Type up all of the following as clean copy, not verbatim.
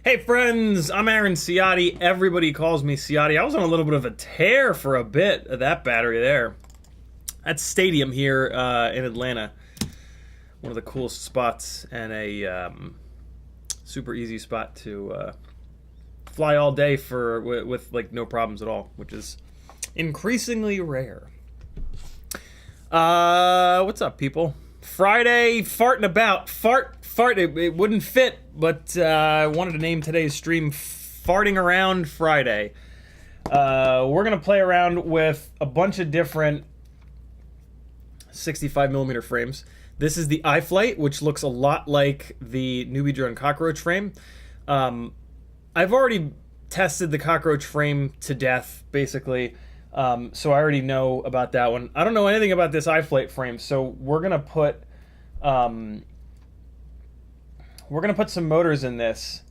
Hey friends, I'm Aaron Ciotti. Everybody calls me Ciotti. I was on a little bit of a tear for a bit of that battery there. That's Stadium here in Atlanta. One of the coolest spots and a super easy spot to fly all day with like no problems at all, which is increasingly rare. What's up, people? Friday, farting about. Fart. It wouldn't fit, but I wanted to name today's stream Farting Around Friday. We're going to play around with a bunch of different 65mm frames. This is the Iflight, which looks a lot like the Newbie Drone Cockroach frame. I've already tested the Cockroach frame to death, basically, so I already know about that one. I don't know anything about this Iflight frame, so we're going to put... we're going to put some motors in this,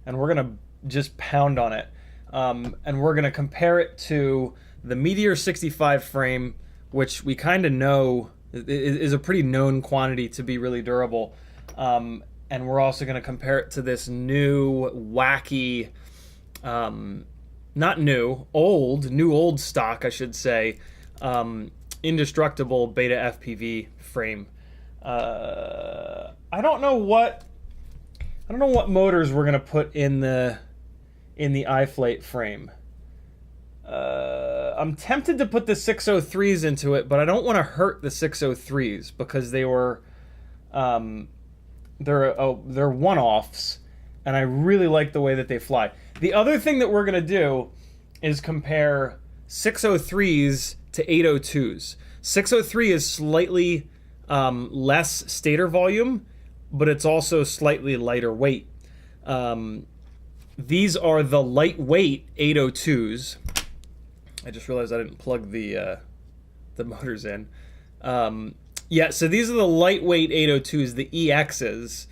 and we're going to just pound on it. And we're going to compare it to the Meteor 65 frame, which we kind of know is a pretty known quantity to be really durable. And we're also going to compare it to this new, wacky, not new, old stock, I should say, indestructible Betafpv frame. I don't know what I don't know what motors we're gonna put in the Iflight frame. I'm tempted to put the 603s into it, but I don't want to hurt the 603s because they were they're one-offs, and I really like the way that they fly. The other thing that we're gonna do is compare 603s to 802s. 603 is slightly less stator volume, but it's also slightly lighter weight. These are the lightweight 802s. I just realized I didn't plug the motors in. Yeah, so these are the lightweight 802s, the EXs.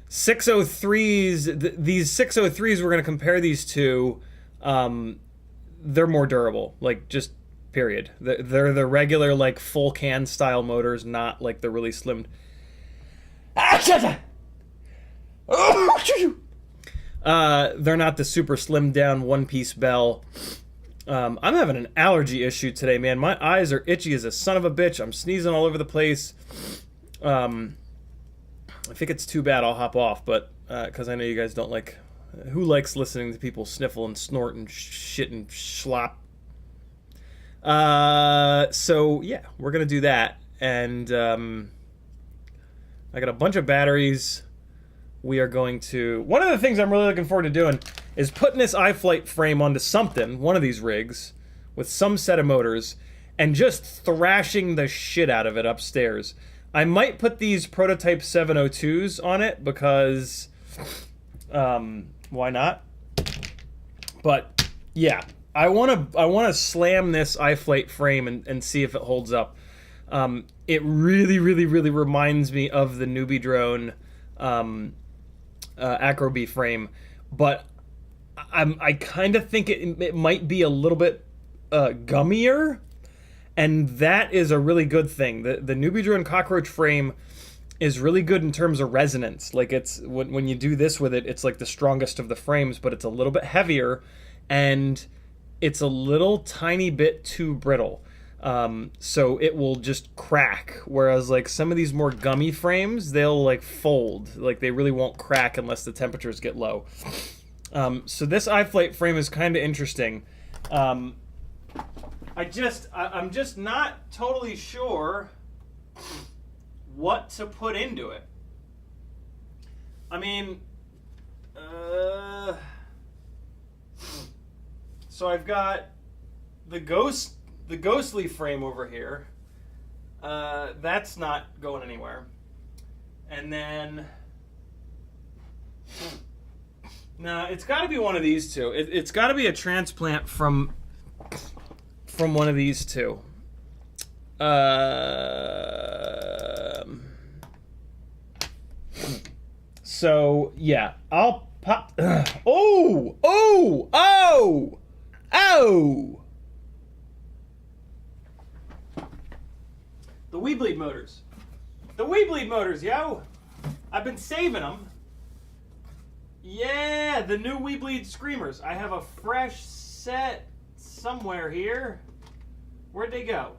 603s, these 603s, we're going to compare these to, they're more durable, like, just period. They're the regular, like, full can style motors, not like the really slimmed. They're not the super slimmed down one-piece bell. I'm having an allergy issue today, man. My eyes are itchy as a son of a bitch. I'm sneezing all over the place. I think it's too bad I'll hop off, but because I know you guys don't like... Who likes listening to people sniffle and snort and shit and schlop? So, yeah, we're going to do that. And I got a bunch of batteries. We are going to... One of the things I'm really looking forward to doing is putting this Iflight frame onto something, one of these rigs, with some set of motors, and just thrashing the shit out of it upstairs. I might put these prototype 702s on it because... why not? But, yeah. I want to slam this Iflight frame and see if it holds up. It really, really, really reminds me of the Newbie drone Acrobi frame, but I kind of think it might be a little bit gummier, and that is a really good thing. The Newbie drone cockroach frame is really good in terms of resonance. Like, it's when you do this with it, it's like the strongest of the frames, but it's a little bit heavier, and it's a little tiny bit too brittle. So it will just crack, whereas like some of these more gummy frames, they'll like fold, like they really won't crack unless the temperatures get low. So this Iflight frame is kind of interesting. I'm just not totally sure what to put into it. I mean, so I've got the ghostly frame over here. That's not going anywhere. And then, no, it's got to be one of these two. It's got to be a transplant from one of these two. So yeah, I'll pop. Oh! The Weebleed motors. The Weebleed motors, yo! I've been saving them. Yeah, the new Weebleed screamers. I have a fresh set somewhere here. Where'd they go?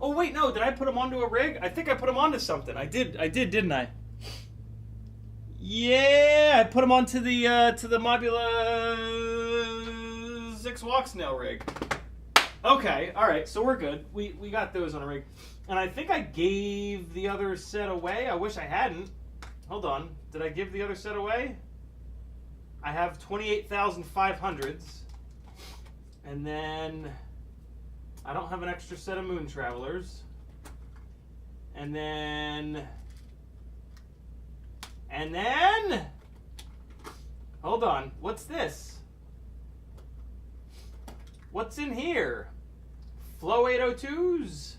Oh wait, no, did I put them onto a rig? I think I put them onto something. I did, didn't I? Yeah, I put them onto the Mobula 6 walk snail rig. Okay, alright, so we're good. We got those on a rig. And I think I gave the other set away. I wish I hadn't. Hold on. Did I give the other set away? I have 28,500s. And then I don't have an extra set of Moon Travelers. And then hold on. What's this? What's in here? Flow 802s.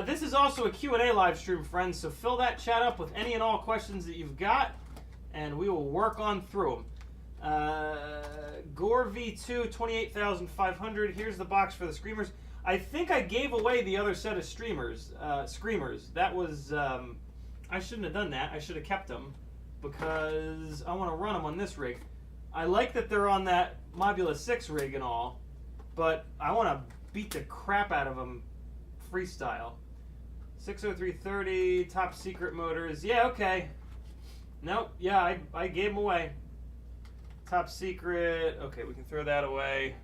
This is also a Q&A live stream, friends, so fill that chat up with any and all questions that you've got, and we will work on through them. Gore V2, 28,500. Here's the box for the Screamers. I think I gave away the other set of Screamers. That was... I shouldn't have done that. I should have kept them, because I want to run them on this rig. I like that they're on that Mobula 6 rig and all, but I want to beat the crap out of them freestyle. 60330, top secret motors. Yeah, okay. Nope. Yeah, I gave them away. Top secret. Okay, we can throw that away.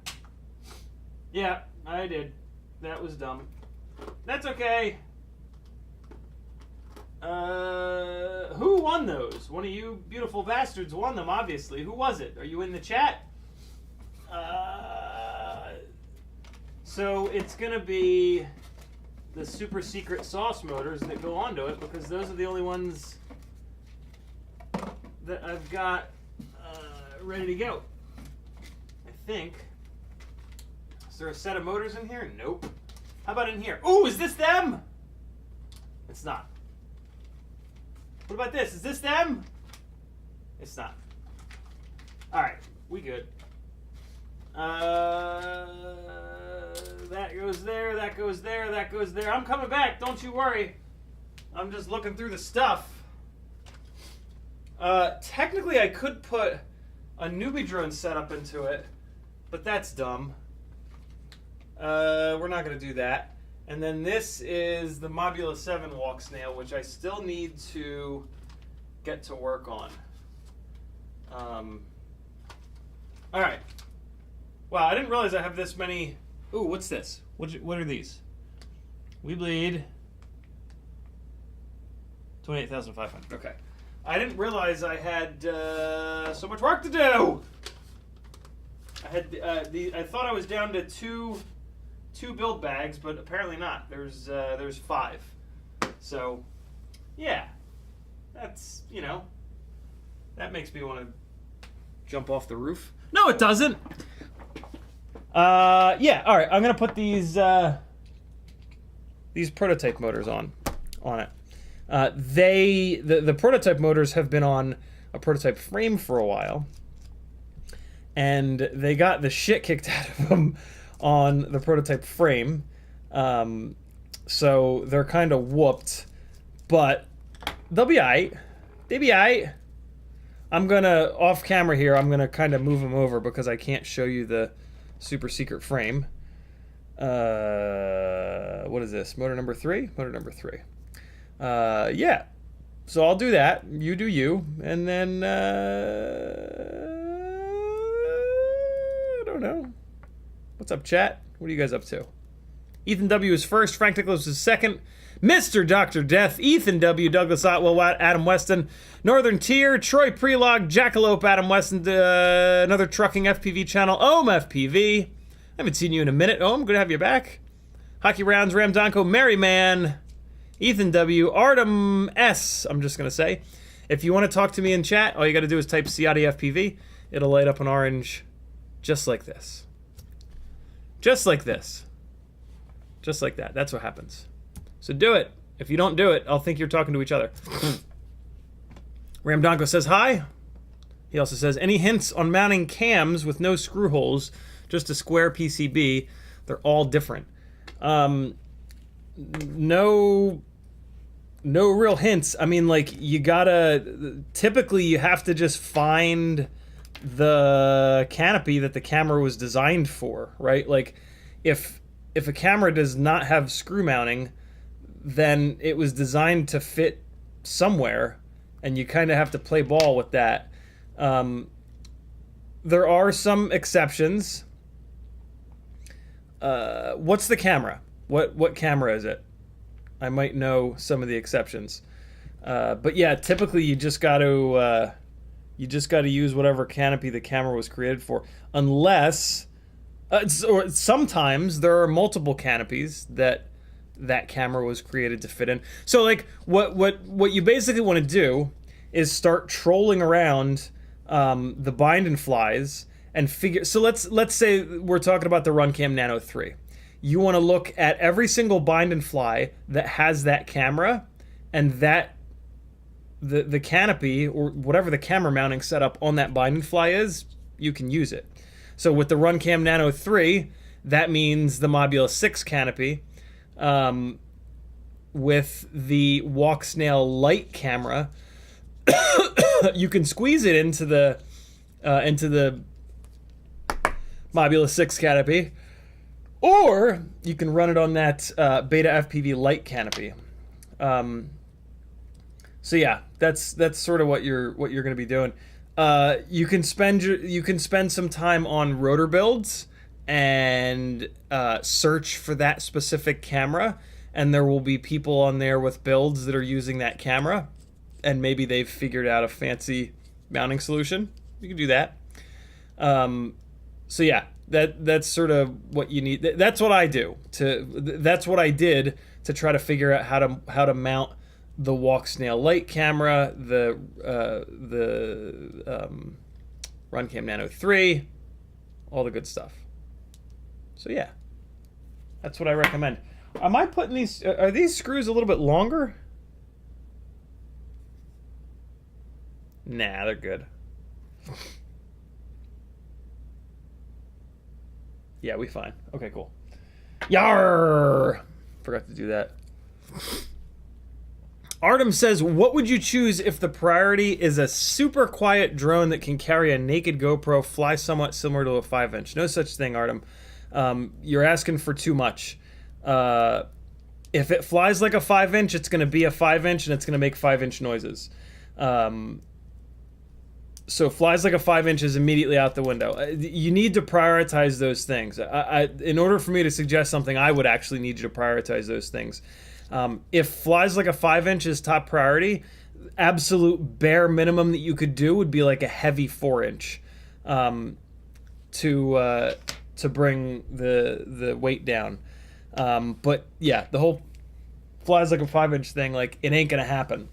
Yeah, I did. That was dumb. That's okay. Who won those? One of you beautiful bastards won them, obviously. Who was it? Are you in the chat? So it's going to be the super secret sauce motors that go onto it, because those are the only ones that I've got ready to go. I think. Is there a set of motors in here? Nope. How about in here? Ooh, is this them? It's not. What about this? Is this them? It's not. Alright, we good. That goes there, that goes there, that goes there. I'm coming back, don't you worry. I'm just looking through the stuff. Technically I could put a newbie drone setup into it, but that's dumb. We're not going to do that. And then this is the Mobula 7 walk snail, which I still need to get to work on. Alright. Wow, I didn't realize I have this many. Ooh, what's this? What are these? We bleed 28,500. Okay. I didn't realize I had so much work to do. I had I thought I was down to two build bags, but apparently not. There's 5. So, yeah, that's, you know, that makes me want to jump off the roof. No, it doesn't. Yeah. All right. I'm gonna put these prototype motors on it. The prototype motors have been on a prototype frame for a while, and they got the shit kicked out of them on the prototype frame. So they're kind of whooped, but they'll be alright. They'll be alright. I'm gonna, off camera here, I'm gonna kind of move them over because I can't show you the super secret frame. What is this? Motor number 3? Motor number 3. Yeah. So I'll do that. You do you. And then, I don't know. What's up, chat? What are you guys up to? Ethan W. is first. Frank Nicholas is second. Mr. Dr. Death, Ethan W., Douglas Otwell, Adam Weston, Northern Tier, Troy Prelog, Jackalope, Adam Weston, another trucking FPV channel, FPV. I haven't seen you in a minute. Good to have you back. Hockey Rounds, Ram Donko, Merryman, Ethan W., Artem S., I'm just going to say. If you want to talk to me in chat, all you got to do is type CiottiFPV. It'll light up an orange just like this. Just like this. Just like that. That's what happens. So do it. If you don't do it, I'll think you're talking to each other. Ramdonko says hi. He also says, any hints on mounting cams with no screw holes, just a square PCB? They're all different. No real hints. I mean, like, you gotta, typically you have to just find the canopy that the camera was designed for, right? Like, if a camera does not have screw mounting, then it was designed to fit somewhere, and you kind of have to play ball with that. There are some exceptions. What's the camera? What camera is it? I might know some of the exceptions. But yeah, typically you just got to use whatever canopy the camera was created for, unless or sometimes there are multiple canopies that camera was created to fit in. So like what you basically want to do is start trolling around the bind and flies and figure. So let's say we're talking about the Runcam Nano 3. You want to look at every single bind and fly that has that camera, and that the canopy or whatever the camera mounting setup on that bind and fly is, you can use it. So with the Runcam Nano 3, that means the Mobula 6 canopy. With the Walk Snail Light camera, you can squeeze it into the Mobula 6 canopy, or you can run it on that Betafpv Light canopy. So yeah, that's sort of what you're going to be doing. You can spend some time on rotor builds and search for that specific camera, and there will be people on there with builds that are using that camera, and maybe they've figured out a fancy mounting solution. You can do that. So yeah, that's sort of what you need. That's what I do. That's what I did to try to figure out how to mount the Walk Snail Light camera, the Runcam Nano 3, all the good stuff. So yeah, that's what I recommend. Am I putting these? Are these screws a little bit longer? Nah, they're good. Yeah, we fine. Okay, cool. Yar! Forgot to do that. Artem says, what would you choose if the priority is a super quiet drone that can carry a naked GoPro, fly somewhat similar to a 5-inch? No such thing, Artem. You're asking for too much. If it flies like a 5-inch, it's going to be a 5-inch and it's going to make 5-inch noises. So flies like a 5-inch is immediately out the window. You need to prioritize those things. In order for me to suggest something, I would actually need you to prioritize those things. If flies like a 5-inch is top priority, absolute bare minimum that you could do would be like a heavy 4-inch to bring the weight down. But yeah, the whole flies like a 5-inch thing, like, it ain't gonna happen.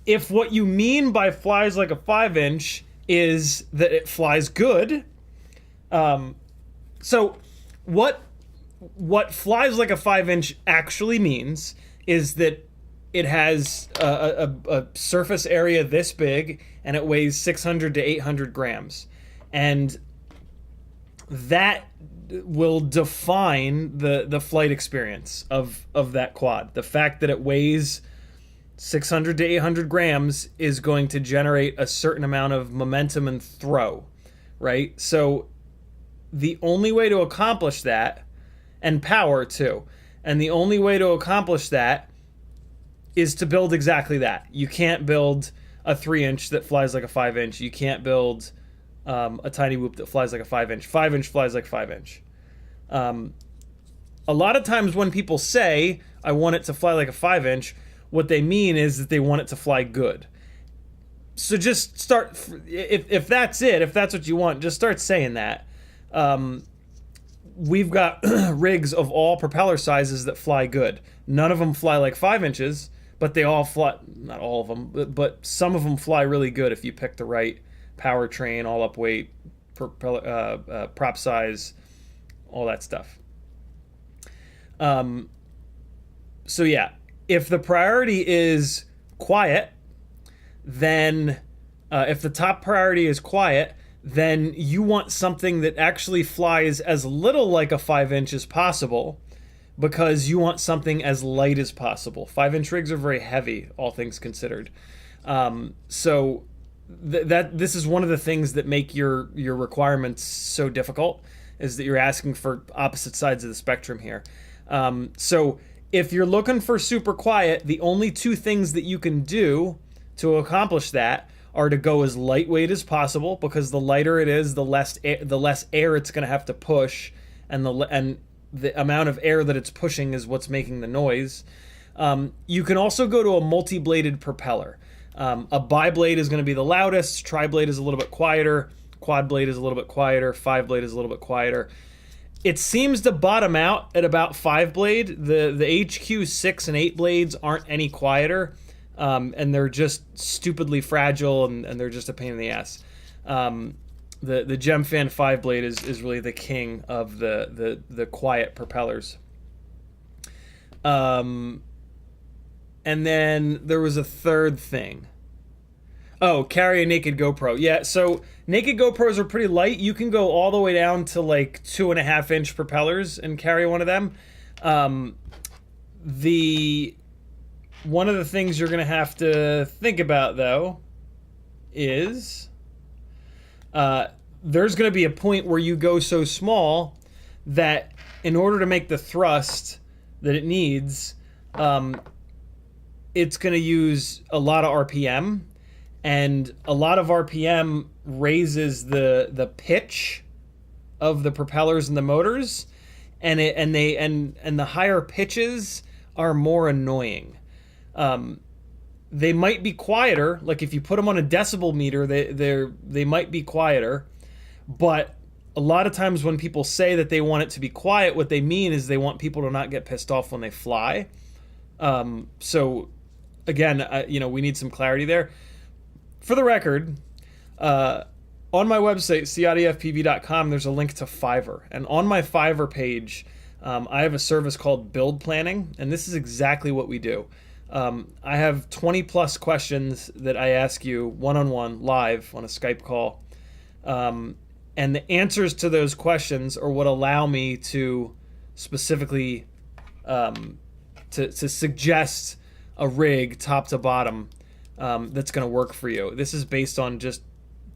If what you mean by flies like a 5-inch is that it flies good, so what flies like a 5-inch actually means is that it has a surface area this big and it weighs 600 to 800 grams. And that will define the flight experience of that quad. The fact that it weighs 600 to 800 grams is going to generate a certain amount of momentum and throw, right? So the only way to accomplish that, and power too, and the only way to accomplish that is to build exactly that. You can't build a 3-inch that flies like a 5-inch. You can't build a tiny whoop that flies like a 5-inch. 5-inch flies like 5-inch. A lot of times when people say, I want it to fly like a 5-inch, what they mean is that they want it to fly good. So just start, if that's it, if that's what you want, just start saying that. We've got rigs of all propeller sizes that fly good. None of them fly like 5 inches, but they all fly, not all of them, but some of them fly really good if you pick the right powertrain, all up weight, prop size, all that stuff. So yeah, if the priority is quiet, then if the top priority is quiet, then you want something that actually flies as little like a 5-inch as possible, because you want something as light as possible. 5-inch rigs are very heavy, all things considered. So this is one of the things that make your requirements so difficult, is that you're asking for opposite sides of the spectrum here. So if you're looking for super quiet, the only two things that you can do to accomplish that are to go as lightweight as possible, because the lighter it is, the less air it's going to have to push, and the amount of air that it's pushing is what's making the noise. You can also go to a multi-bladed propeller. A bi-blade is going to be the loudest, tri-blade is a little bit quieter, quad blade is a little bit quieter, 5-blade is a little bit quieter. It seems to bottom out at about 5-blade. The HQ 6 and 8 blades aren't any quieter. And they're just stupidly fragile, and they're just a pain in the ass. The Gemfan 5-blade is really the king of the quiet propellers. And then there was a third thing. Oh, carry a naked GoPro. Yeah, so naked GoPros are pretty light. You can go all the way down to like 2.5-inch propellers and carry one of them. One of the things you're going to have to think about, though, is there's going to be a point where you go so small that in order to make the thrust that it needs, it's going to use a lot of RPM, and a lot of RPM raises the pitch of the propellers and the motors, and the higher pitches are more annoying. They might be quieter. Like if you put them on a decibel meter, they might be quieter, but a lot of times when people say that they want it to be quiet, what they mean is they want people to not get pissed off when they fly. So again, we need some clarity there. For the record, on my website, CiottiFPV.com, there's a link to Fiverr. And on my Fiverr page, I have a service called Build Planning, and this is exactly what we do. I have 20 plus questions that I ask you one-on-one live on a Skype call. And the answers to those questions are what allow me to specifically to suggest a rig top to bottom that's going to work for you. This is based on just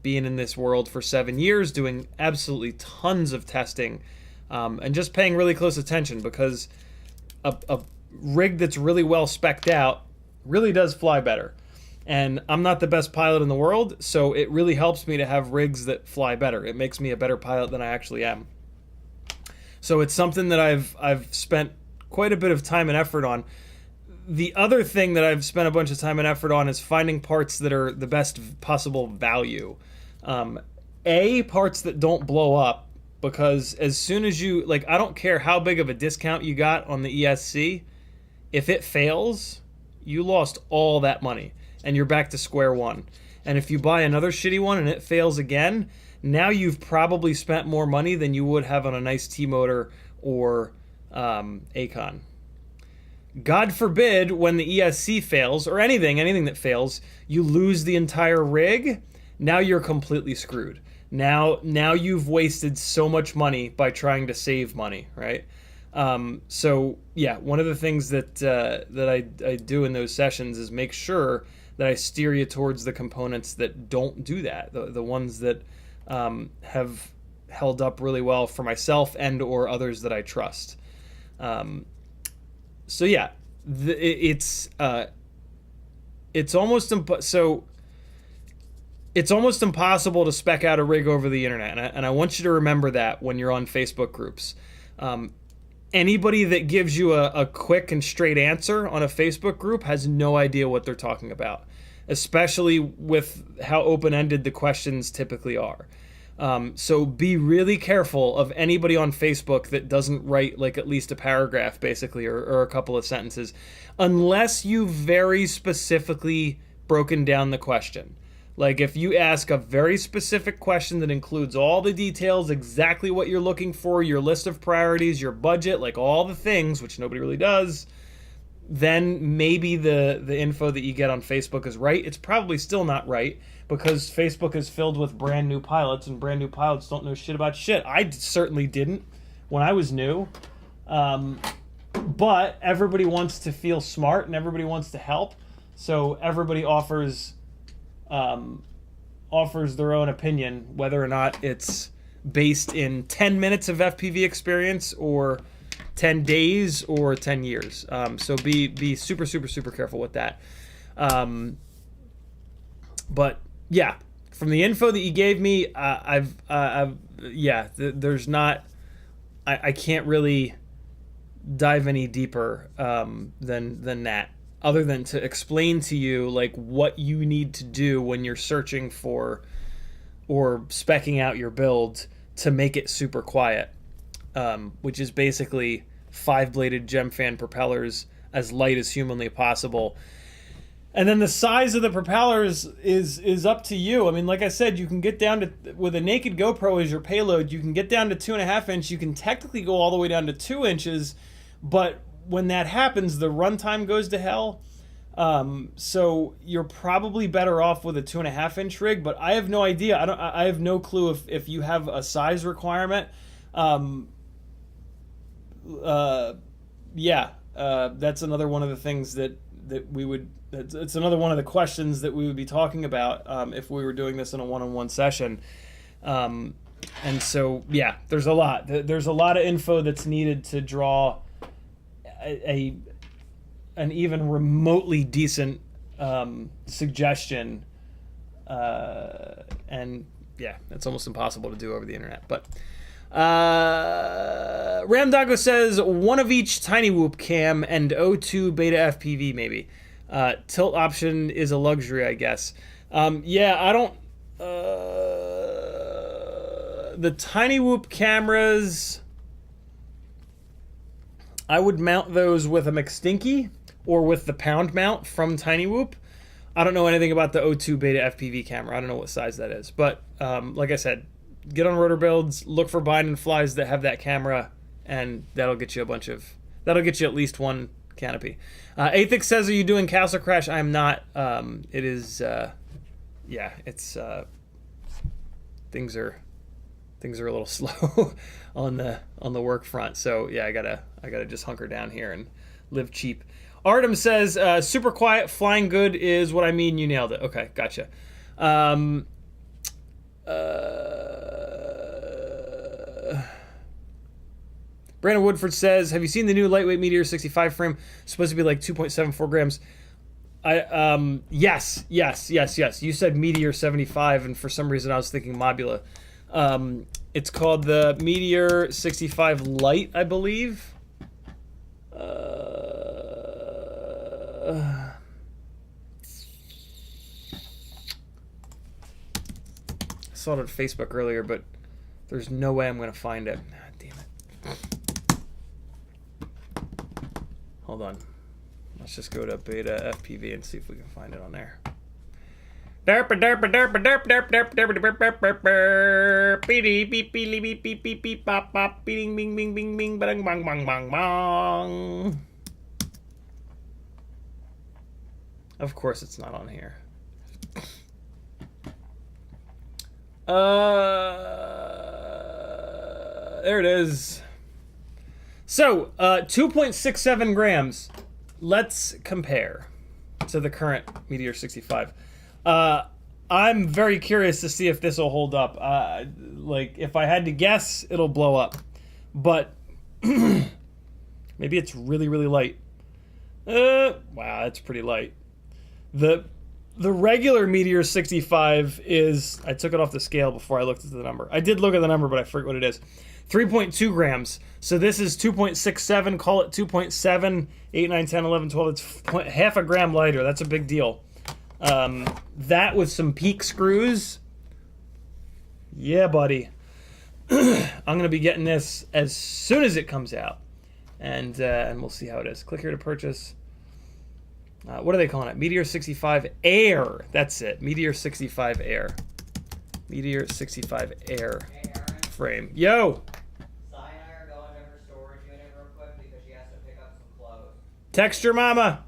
being in this world for 7 years, doing absolutely tons of testing, and just paying really close attention, because a rig that's really well spec'd out really does fly better. And I'm not the best pilot in the world, so it really helps me to have rigs that fly better. It makes me a better pilot than I actually am. So it's something that I've spent quite a bit of time and effort on. The other thing that I've spent a bunch of time and effort on is finding parts that are the best possible value. Parts that don't blow up, because as soon as you, I don't care how big of a discount you got on the ESC, if it fails, you lost all that money and you're back to square one. And if you buy another shitty one and it fails again, now you've probably spent more money than you would have on a nice T-motor or Acon. God forbid when the ESC fails, or anything that fails, you lose the entire rig. Now you're completely screwed. Now you've wasted so much money by trying to save money, right? So yeah, one of the things that I do in those sessions is make sure that I steer you towards the components that don't do that, the ones that have held up really well for myself and or others that I trust. So yeah, it's almost impossible to spec out a rig over the internet, and I want you to remember that when you're on Facebook groups. Anybody that gives you a quick and straight answer on a Facebook group has no idea what they're talking about, especially with how open-ended the questions typically are. So be really careful of anybody on Facebook that doesn't write at least a paragraph, basically, or a couple of sentences, unless you've very specifically broken down the question. Like if you ask a very specific question that includes all the details, exactly what you're looking for, your list of priorities, your budget, all the things, which nobody really does, then maybe the info that you get on Facebook is right. It's probably still not right, because Facebook is filled with brand new pilots, and brand new pilots don't know shit about shit. I certainly didn't when I was new. But everybody wants to feel smart and everybody wants to help. So everybody offers their own opinion, whether or not it's based in 10 minutes of FPV experience or 10 days or 10 years. So be super, super, super careful with that. But yeah, from the info that you gave me, there's not, I can't really dive any deeper than that, other than to explain to you what you need to do when you're searching for or speccing out your build to make it super quiet, which is basically 5-bladed gem fan propellers as light as humanly possible. And then the size of the propellers is up to you. I mean, like I said, you can get down to, with a naked GoPro as your payload, you can get down to 2.5 inch. You can technically go all the way down to 2 inches, but when that happens, the runtime goes to hell. So you're probably better off with a 2.5 inch rig, but I have no idea. I have no clue if you have a size requirement. That's another one of the things that we would, it's another one of the questions that we would be talking about if we were doing this in a one-on-one session. And so, yeah, there's a lot of info that's needed to draw a an even remotely decent suggestion, and yeah, it's almost impossible to do over the internet. But Ramdago says one of each Tiny Whoop cam and O2 Betafpv maybe. Tilt option is a luxury, I guess. Yeah, I don't. The Tiny Whoop cameras, I would mount those with a McStinky or with the pound mount from Tiny Whoop. I don't know anything about the O2 Betafpv camera. I don't know what size that is. But like I said, get on Rotor Builds, look for bind and flies that have that camera, and that'll get you that'll get you at least one canopy. Athix says, are you doing Castle Crash? I am not. It is, yeah, it's, things are a little slow on the work front. So yeah, I gotta just hunker down here and live cheap. Artem says, super quiet, flying good is what I mean. You nailed it. Okay, gotcha. Brandon Woodford says, have you seen the new lightweight Meteor 65 frame? It's supposed to be like 2.74 grams. Yes. You said Meteor 75, and for some reason I was thinking Mobula. It's called the Meteor 65 Lite, I believe. I saw it on Facebook earlier, but there's no way I'm going to find it. Ah, damn it. Hold on. Let's just go to Betafpv and see if we can find it on there. Derp derp derp derp derp derp derp derp derp derp beep beep beep beep beep beep beep bop bop bing bing bing bing bing bang bang bang bang bang. Of course it's not on here. There it is. So, 2.67 grams. Let's compare to the current Meteor 65. I'm very curious to see if this will hold up. Like, if I had to guess, it'll blow up. But maybe it's really, really light. Wow, that's pretty light. The regular Meteor 65 is, I took it off the scale before I looked at the number. I did look at the number, but I forget what it is. 3.2 grams. So this is 2.67, call it 2.7, 8, 9, 10, 11, 12. It's half a gram lighter. That's a big deal. That with some peak screws. Yeah, buddy. I'm going to be getting this as soon as it comes out. And we'll see how it is. Click here to purchase. What are they calling it? Meteor 65 Air. That's it. Meteor 65 Air. Meteor 65 Air frame. Yo! Sai and I are going to her storage unit real quick because she has to pick up some clothes. Text your mama.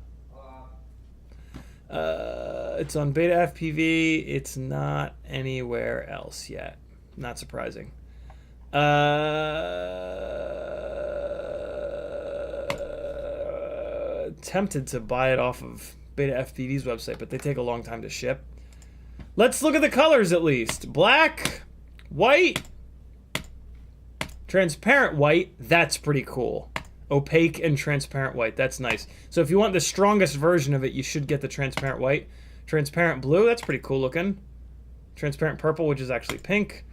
It's on Betafpv. It's not anywhere else yet. Not surprising. Tempted to buy it off of Betafpv's website, but they take a long time to ship. Let's look at the colors at least. Black, white, transparent white. That's pretty cool. Opaque and transparent white. That's nice. So if you want the strongest version of it, you should get the transparent white. Transparent blue. That's pretty cool looking. Transparent purple, which is actually pink.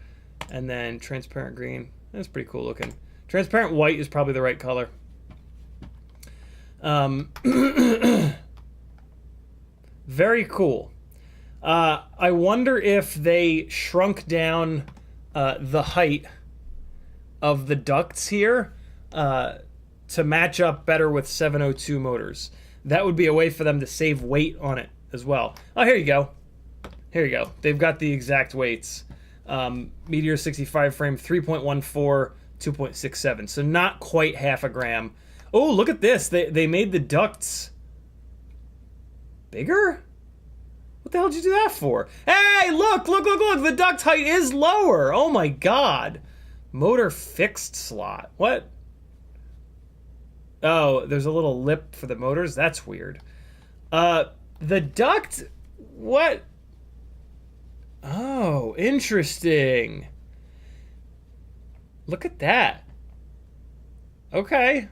And then transparent green. That's pretty cool looking. Transparent white is probably the right color. Very cool. I wonder if they shrunk down the height of the ducts here to match up better with 702 motors. That would be a way for them to save weight on it as well. Oh, here you go. Here you go. They've got the exact weights. Meteor 65 frame, 3.14, 2.67. So not quite half a gram. Oh, look at this. They made the ducts bigger? What the hell did you do that for? Hey, look. The duct height is lower. Oh my God. Motor fixed slot. What? Oh, there's a little lip for the motors. That's weird. The duct, what? Oh, interesting. Look at that. Okay.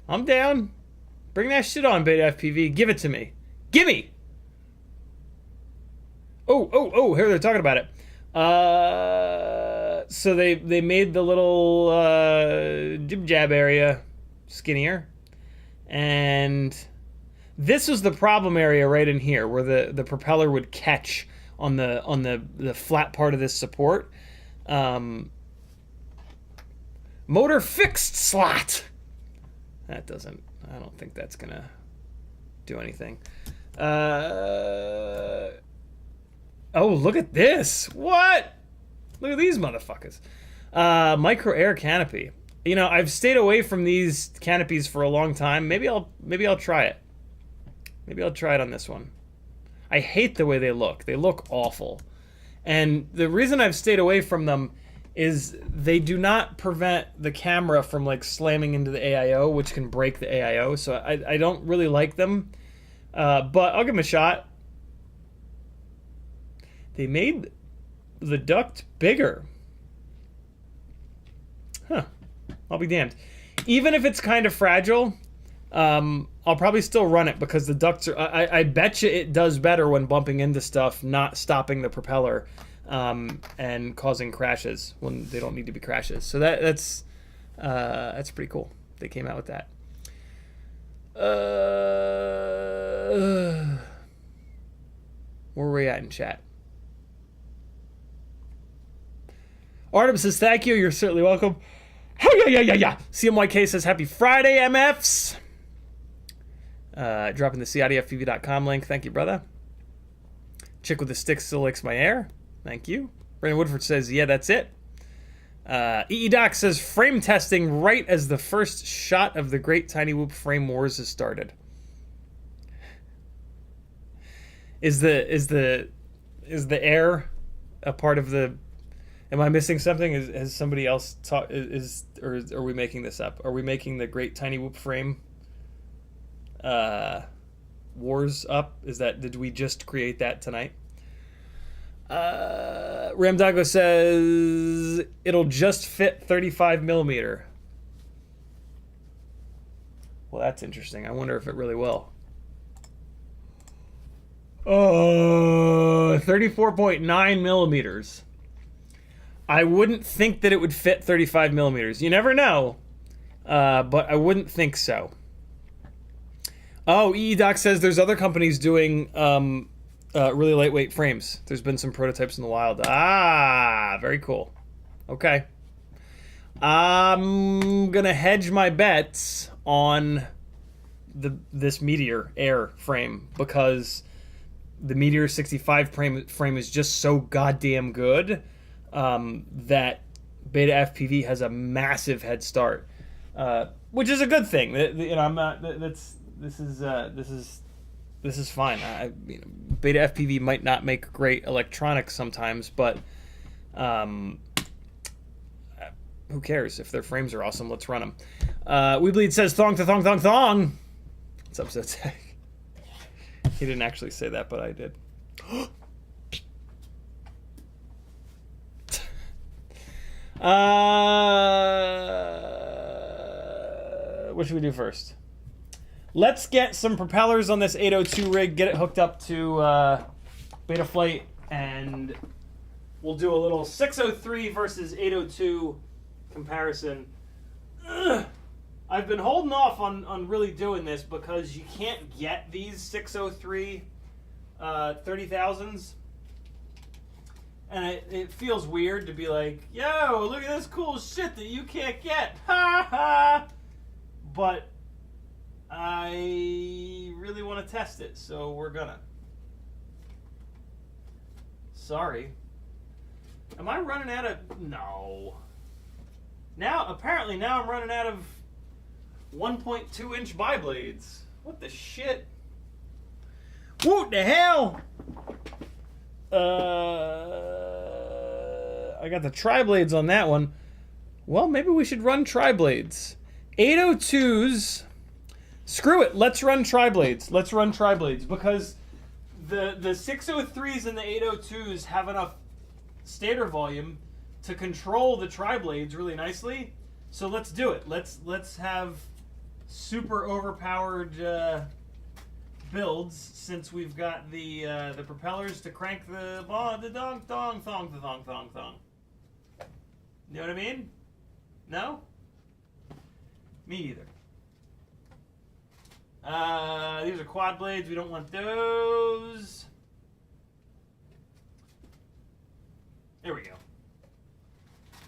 I'm down. Bring that shit on, Betafpv. Give it to me. Gimme! Oh, here they're talking about it. So they made the little jib jab area skinnier. And this was the problem area right in here where the propeller would catch on the flat part of this support. Motor fixed slot. I don't think that's gonna do anything. Oh, look at this. What? Look at these motherfuckers. Micro air canopy. You know, I've stayed away from these canopies for a long time. Maybe I'll try it. Maybe I'll try it on this one. I hate the way they look. They look awful. And the reason I've stayed away from them is they do not prevent the camera from like slamming into the AIO, which can break the AIO. So I don't really like them. But I'll give them a shot. They made the duct bigger. Huh. I'll be damned. Even if it's kind of fragile, I'll probably still run it because the ducts are... I bet you it does better when bumping into stuff, not stopping the propeller and causing crashes when they don't need to be crashes. So that's pretty cool. They came out with that. Where are we at in chat? Artem says, thank you. You're certainly welcome. Yeah. CMYK says, happy Friday, MFs. Dropping the CiottiFPV.com link. Thank you, brother. Chick with the stick still licks my hair. Thank you. Brandon Woodford says, yeah, that's it. Doc says, frame testing right as the first shot of the Great Tiny Whoop Frame Wars has started. Is the air a part of the... Am I missing something? Has somebody else taught? Or are we making this up? Are we making the Great Tiny Whoop Frame Wars up? Did we just create that tonight? Ramdago says it'll just fit 35 millimeter. Well, that's interesting. I wonder if it really will. 34.9 millimeters. I wouldn't think that it would fit 35 millimeters. You never know, but I wouldn't think so. Oh, Doc says there's other companies doing really lightweight frames. There's been some prototypes in the wild. Ah, very cool. Okay. I'm going to hedge my bets on this Meteor Air frame because the Meteor 65 frame is just so goddamn good. That Betafpv has a massive head start, which is a good thing. You know, I'm not. This is fine. Betafpv might not make great electronics sometimes, but who cares if their frames are awesome? Let's run them. Weebleed says thong to thong thong thong. What's up, Zed? He didn't actually say that, but I did. What should we do first? Let's get some propellers on this 802 rig, get it hooked up to Betaflight, and we'll do a little 603 versus 802 comparison. I've been holding off on really doing this because you can't get these 603 30,000s. And it feels weird to be like, yo, look at this cool shit that you can't get. Ha ha! But I really want to test it, so we're gonna. Sorry. Am I running out of... No. Apparently now I'm running out of 1.2 inch bi-blades. What the shit? What the hell? I got the tri-blades on that one. Well, maybe we should run tri-blades. 802s. Screw it. Let's run tri-blades. Let's run tri-blades because the 603s and the 802s have enough stator volume to control the tri-blades really nicely. So let's do it. Let's have super overpowered builds, since we've got the propellers to crank the dong thong thong the thong thong thong. You know what I mean? No? Me either. These are quad blades. We don't want those. There we go.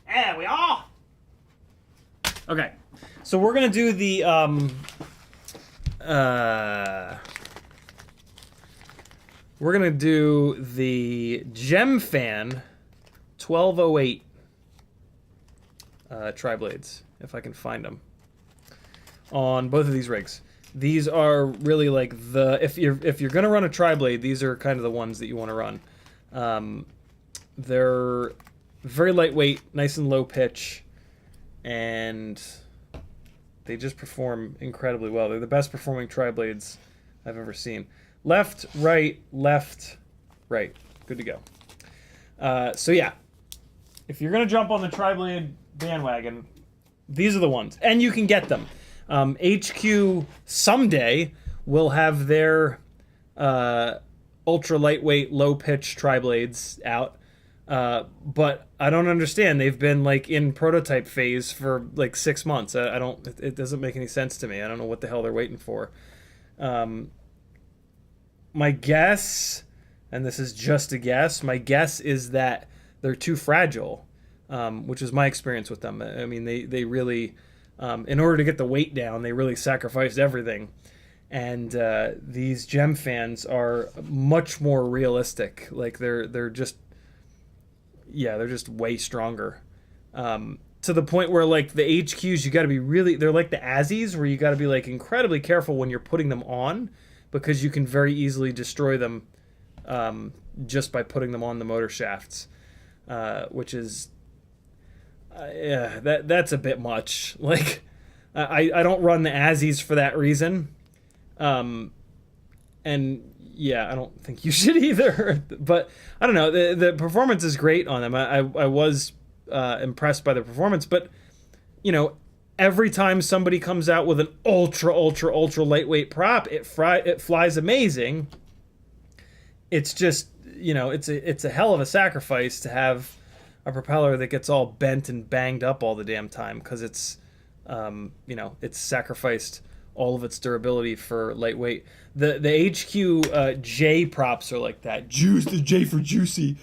There we are. Okay, so we're gonna do the we're gonna do the Gemfan 1208 tri-blades, if I can find them, on both of these rigs. These are really like the, if you're gonna run a tri-blade, these are kind of the ones that you want to run. They're very lightweight, nice and low pitch, and they just perform incredibly well. They're the best performing tri-blades I've ever seen. Left, right, good to go. So yeah, if you're gonna jump on the tri-blade bandwagon, these are the ones, and you can get them. HQ someday will have their ultra lightweight, low pitch tri-blades out, but I don't understand. They've been like in prototype phase for like 6 months. I don't. It doesn't make any sense to me. I don't know what the hell they're waiting for. My guess, and this is just a guess, my guess is that they're too fragile, which is my experience with them. I mean, they really, in order to get the weight down, they really sacrificed everything. And these Gemfans are much more realistic. Like they're just, yeah, they're just way stronger. To the point where like the HQs, you got to be really, they're like the Azzies, where you got to be like incredibly careful when you're putting them on, because you can very easily destroy them just by putting them on the motor shafts, which is, yeah, that's a bit much. Like, I don't run the Azzies for that reason, and yeah, I don't think you should either. But I don't know, the performance is great on them. I was impressed by the performance, but you know, every time somebody comes out with an ultra lightweight prop, it flies amazing. It's just, you know, it's a hell of a sacrifice to have a propeller that gets all bent and banged up all the damn time, because it's, you know, it's sacrificed all of its durability for lightweight. The HQ J props are like that. Juice, the J for juicy.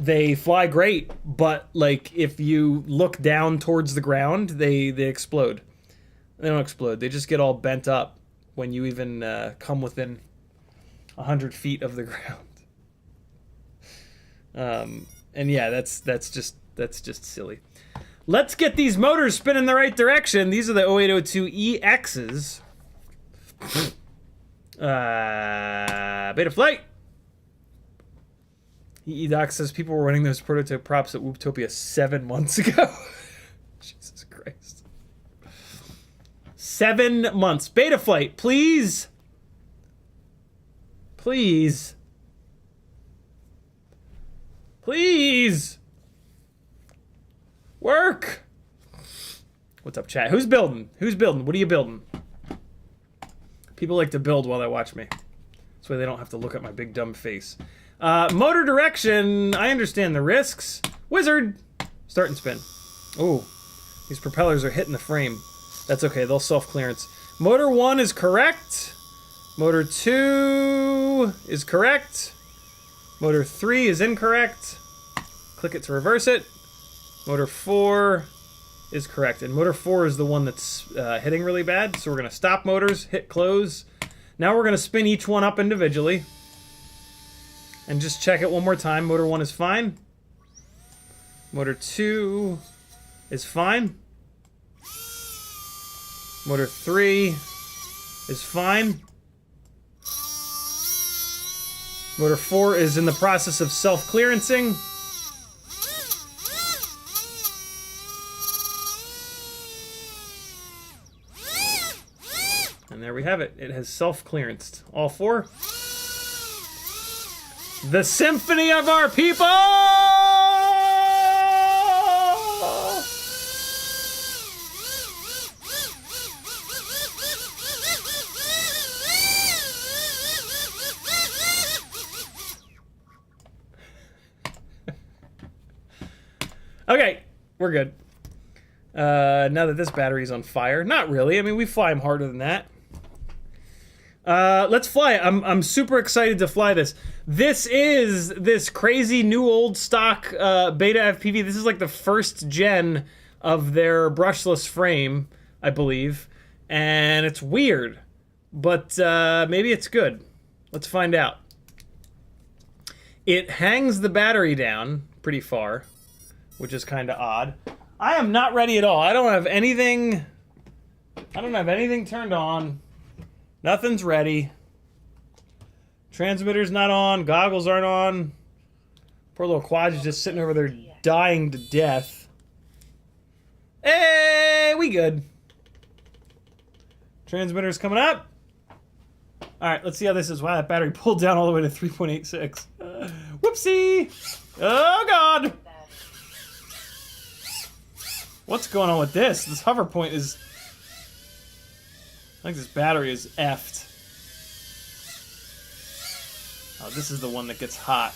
They fly great, but like if you look down towards the ground, they explode. They don't explode. They just get all bent up when you even come within 100 feet of the ground. And yeah, that's just silly. Let's get these motors spinning the right direction. These are the 0802EXs. Betaflight. Doc says people were running those prototype props at Wooptopia 7 months ago. Jesus Christ. 7 months. Betaflight, please. Please. Please. Work. What's up, chat? Who's building? Who's building? What are you building? People like to build while they watch me. This way they don't have to look at my big dumb face. Motor direction, I understand the risks. Wizard! Start and spin. Oh, these propellers are hitting the frame. That's okay, they'll self-clearance. Motor 1 is correct. Motor 2 is correct. Motor 3 is incorrect. Click it to reverse it. Motor 4 is correct. And motor 4 is the one that's hitting really bad. So we're going to stop motors, hit close. Now we're going to spin each one up individually. And just check it one more time. Motor 1 is fine. Motor 2 is fine. Motor 3 is fine. Motor 4 is in the process of self-clearancing. And there we have it. It has self-clearanced. All 4. The symphony of our people! Okay, we're good. Now that this battery's on fire. Not really. I mean, we fly them harder than that. Let's fly it. I'm super excited to fly this. This is this crazy new old stock Betafpv. This is like the first gen of their brushless frame, I believe. And it's weird. But maybe it's good. Let's find out. It hangs the battery down pretty far, which is kind of odd. I am not ready at all. I don't have anything turned on. Nothing's ready. Transmitter's not on. Goggles aren't on. Poor little quad is just sitting over there dying to death. Hey, we good. Transmitter's coming up. Alright, let's see how this is. Wow, that battery pulled down all the way to 3.86. Whoopsie! Oh, God! What's going on with this? This hover point is... I think this battery is effed. Oh, this is the one that gets hot.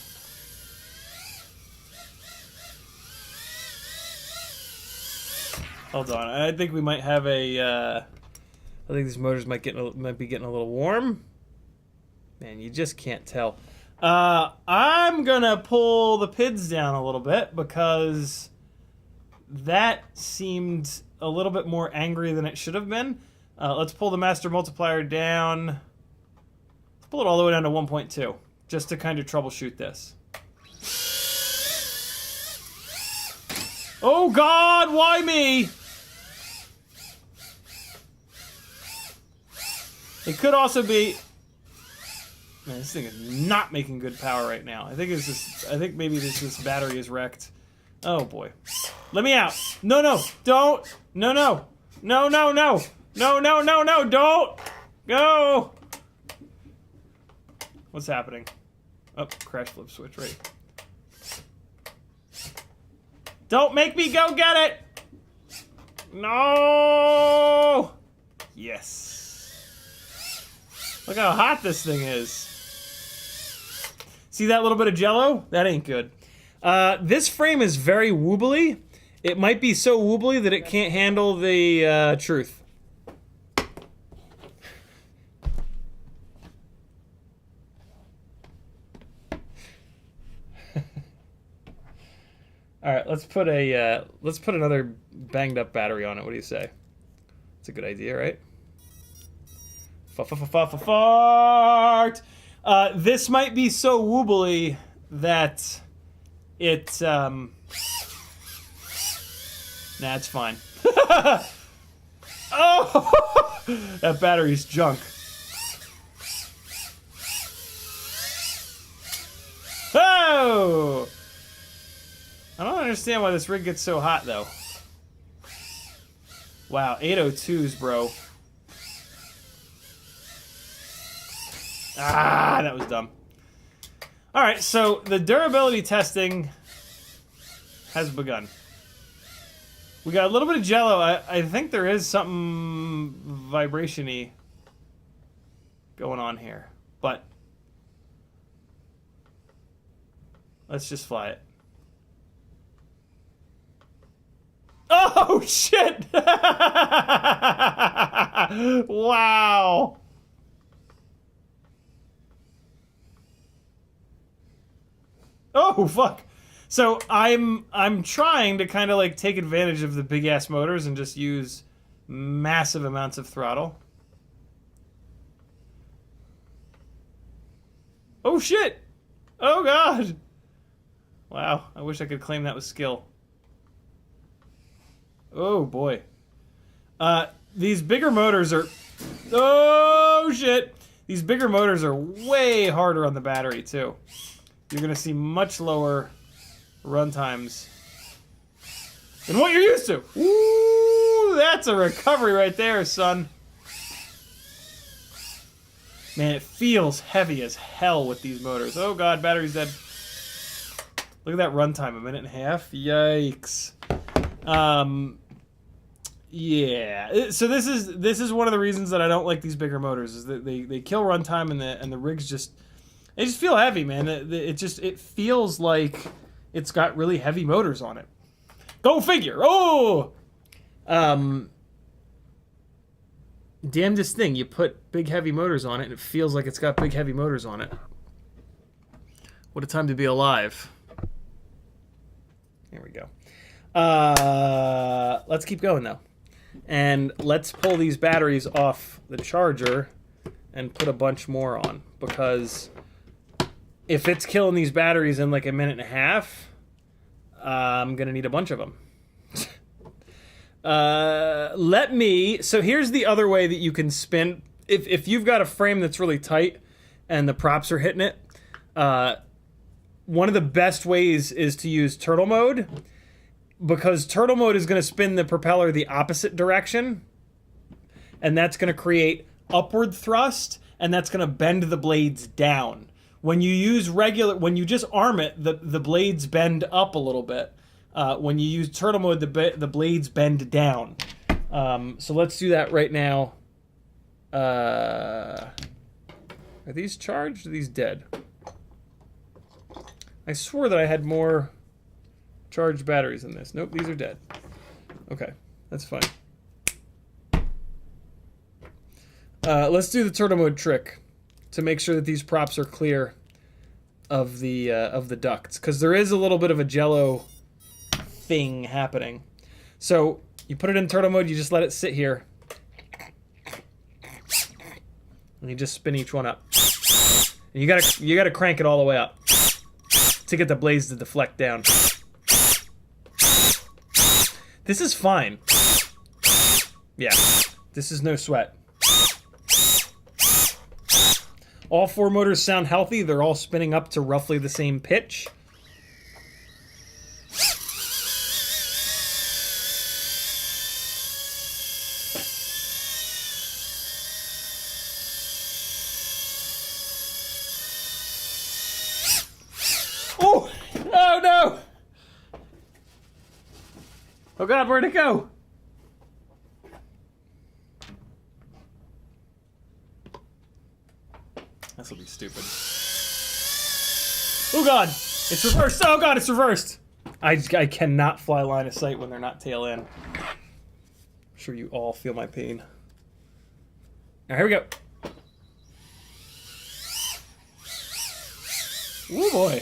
Hold on, I think we might have a... I think these motors might be getting a little warm. Man, you just can't tell. I'm gonna pull the PIDs down a little bit because that seemed a little bit more angry than it should have been. Let's pull the master multiplier down. Let's pull it all the way down to 1.2 just to kind of troubleshoot this. Oh God, why me? It could also be... Man, this thing is not making good power right now. I think it's just... I think maybe this battery is wrecked. Oh boy. Let me out. No, no, don't. No, no. No, no, no. No, no, no, no, don't. Go. What's happening? Oh, crash flip switch, right. Don't make me go get it. No. Yes. Look how hot this thing is. See that little bit of jello? That ain't good. This frame is very wobbly. It might be so wobbly that it can't handle the truth. All right, let's put another banged up battery on it. What do you say? It's a good idea, right? Fart. This might be so wobbly that it nah, it's fine. Oh, that battery's junk. Oh, I don't understand why this rig gets so hot though. Wow, 802s, bro. Ah, that was dumb. Alright, so the durability testing has begun. We got a little bit of jello. I think there is something vibration-y going on here. But let's just fly it. Oh, shit! Wow! Oh, fuck. So I'm trying to kind of like take advantage of the big ass motors and just use massive amounts of throttle. Oh shit. Oh God. Wow, I wish I could claim that was skill. Oh boy. These bigger motors are... Oh shit. These bigger motors are way harder on the battery too. You're going to see much lower run times than what you're used to. Ooh, that's a recovery right there, son. Man, it feels heavy as hell with these motors. Oh god, battery's dead. Look at that runtime, 1.5 minutes. Yikes. Yeah. So this is one of the reasons that I don't like these bigger motors, is that they kill runtime and the rigs just... They just feel heavy, man. It feels like it's got really heavy motors on it. Go figure. Oh! Damnedest thing. You put big, heavy motors on it, and it feels like it's got big, heavy motors on it. What a time to be alive. Here we go. Let's keep going, though. And let's pull these batteries off the charger and put a bunch more on. Because if it's killing these batteries in like a minute and a half, I'm going to need a bunch of them. So here's the other way that you can spin. If you've got a frame that's really tight and the props are hitting it, one of the best ways is to use turtle mode, because turtle mode is going to spin the propeller the opposite direction, and that's going to create upward thrust, and that's going to bend the blades down. When you use when you just arm it, the blades bend up a little bit. When you use turtle mode, the blades bend down. So let's do that right now. Are these charged or are these dead? I swore that I had more charged batteries in this. Nope, these are dead. Okay, that's fine. Let's do the turtle mode trick to make sure that these props are clear of the ducts, because there is a little bit of a jello thing happening. So you put it in turtle mode, you just let it sit here, and you just spin each one up. And you gotta crank it all the way up to get the blades to deflect down. This is fine. Yeah, this is no sweat. All four motors sound healthy. They're all spinning up to roughly the same pitch. Oh! Oh no! Oh god, where'd it go? This will be stupid. Oh god! It's reversed! Oh god, it's reversed! I cannot fly line of sight when they're not tail in. I'm sure you all feel my pain. Now here we go. Oh boy.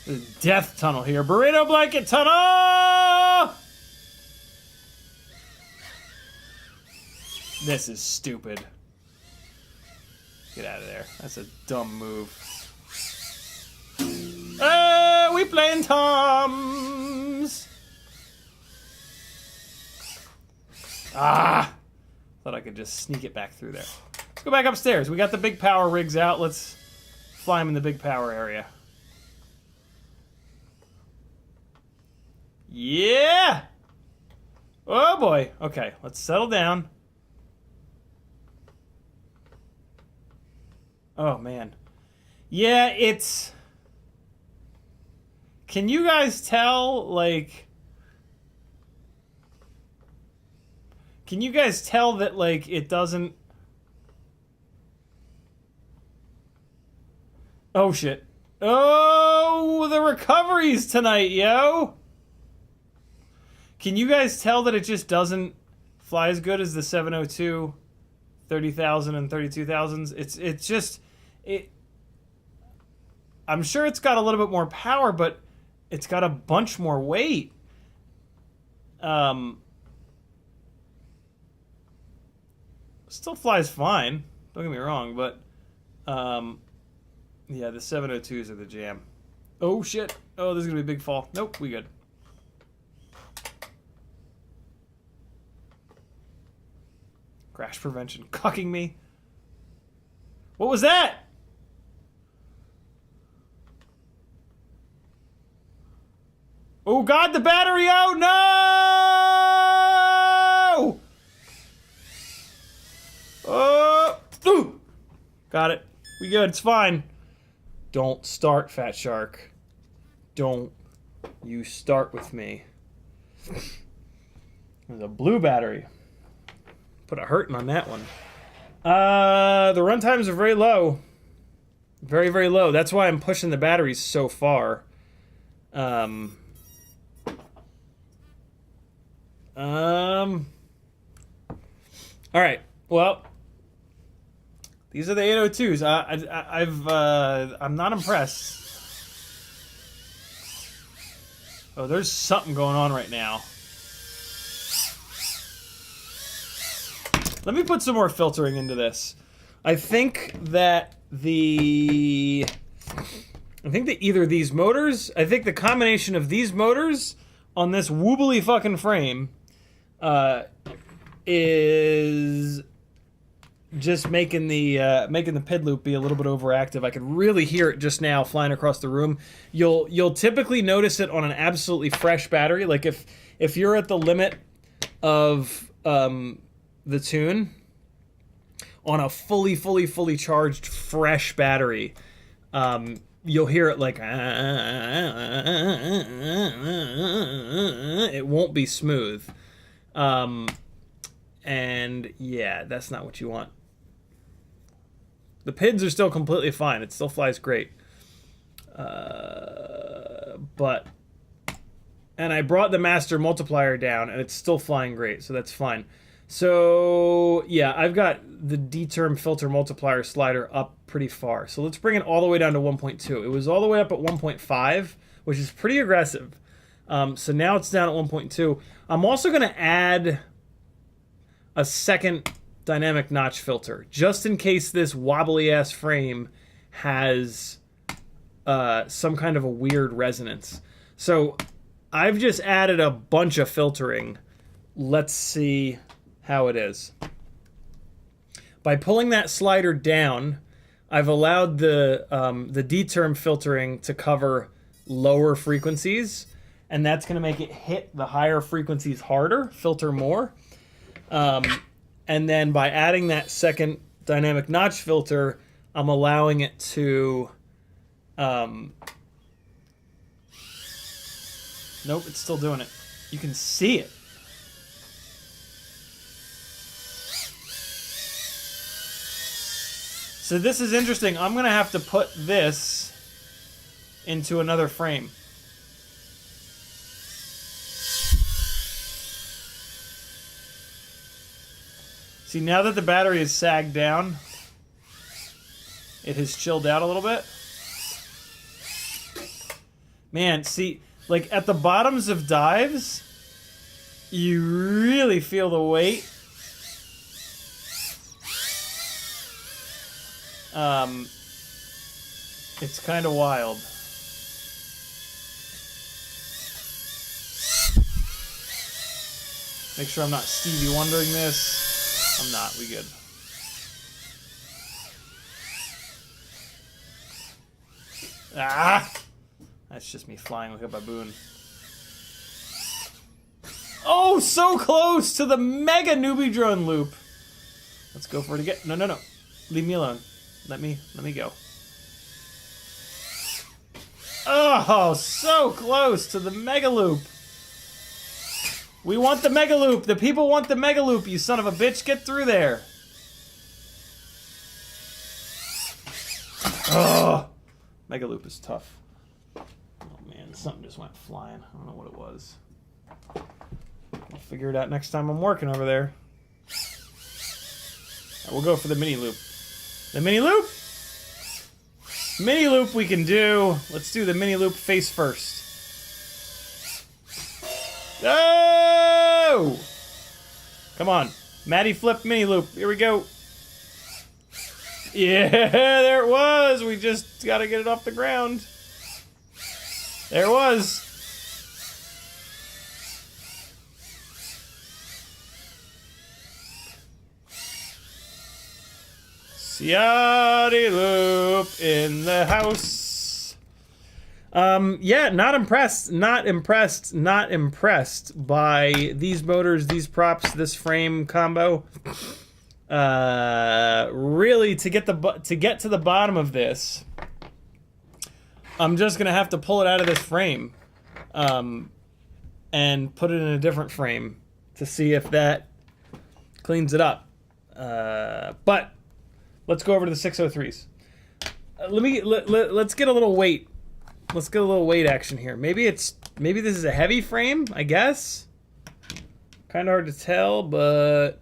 The death tunnel here. Burrito blanket tunnel! This is stupid. Get out of there. That's a dumb move. We playing toms! Ah! Thought I could just sneak it back through there. Let's go back upstairs. We got the big power rigs out. Let's fly them in the big power area. Yeah! Oh boy. Okay, let's settle down. Oh man. Yeah, it's... Can you guys tell, like... Can you guys tell that, like, it doesn't... Oh shit. Oh, the recoveries tonight, yo! Can you guys tell that it just doesn't fly as good as the 702, 30,000 and 32,000s? It's just I'm sure it's got a little bit more power, but it's got a bunch more weight. Still flies fine. Don't get me wrong, but yeah, the 702s are the jam. Oh shit! Oh, this is gonna be a big fall. Nope, we good. Crash prevention cucking me. What was that? Oh god, the battery! Oh no! Oh! Ooh! Got it. We good. It's fine. Don't start, Fat Shark. Don't you start with me. There's a blue battery. Put a hurting on that one. The run times are very low. Very, very low. That's why I'm pushing the batteries so far. All right. Well, these are the 802s. I'm not impressed. Oh, there's something going on right now. Let me put some more filtering into this. I think that either these motors, I think the combination of these motors on this woobly fucking frame is just making the PID loop be a little bit overactive. I could really hear it just now flying across the room. You'll typically notice it on an absolutely fresh battery. Like if you're at the limit of the tune on a fully charged fresh battery, you'll hear it like it won't be smooth. And yeah, that's not what you want. The PIDs are still completely fine. It still flies great. And I brought the master multiplier down, and it's still flying great, so that's fine. So yeah, I've got the D-term filter multiplier slider up pretty far. So let's bring it all the way down to 1.2. It was all the way up at 1.5, which is pretty aggressive. So now it's down at 1.2. I'm also going to add a second dynamic notch filter, just in case this wobbly ass frame has some kind of a weird resonance. So I've just added a bunch of filtering. Let's see how it is. By pulling that slider down, I've allowed the D-term filtering to cover lower frequencies, and that's going to make it hit the higher frequencies harder, filter more. And then by adding that second dynamic notch filter, I'm allowing it to... Nope, it's still doing it. You can see it. So this is interesting. I'm going to have to put this into another frame. See, now that the battery is sagged down, it has chilled out a little bit. Man, see, like at the bottoms of dives, you really feel the weight. It's kind of wild. Make sure I'm not Stevie Wondering this. I'm not. We good. Ah! That's just me flying like a baboon. Oh, so close to the mega newbie drone loop. Let's go for it again. No, no, no. Leave me alone. Let me go. Oh, so close to the mega loop. We want the mega loop. The people want the mega loop, you son of a bitch. Get through there. Oh, mega loop is tough. Oh man, something just went flying. I don't know what it was. I'll figure it out next time I'm working over there. Right, we'll go for the mini loop. The mini loop? Mini loop we can do. Let's do the mini loop face first. Oh! Come on. Matty flip mini loop. Here we go. Yeah, there it was. We just got to get it off the ground. There it was. Ciotti loop in the house. Yeah, not impressed by these motors, these props, this frame combo. Really, to get to the bottom of this, I'm just gonna have to pull it out of this frame, and put it in a different frame to see if that cleans it up. But let's go over to the 603s. Let's get a little weight let's get a little weight action here. Maybe this is a heavy frame, I guess. Kind of hard to tell, but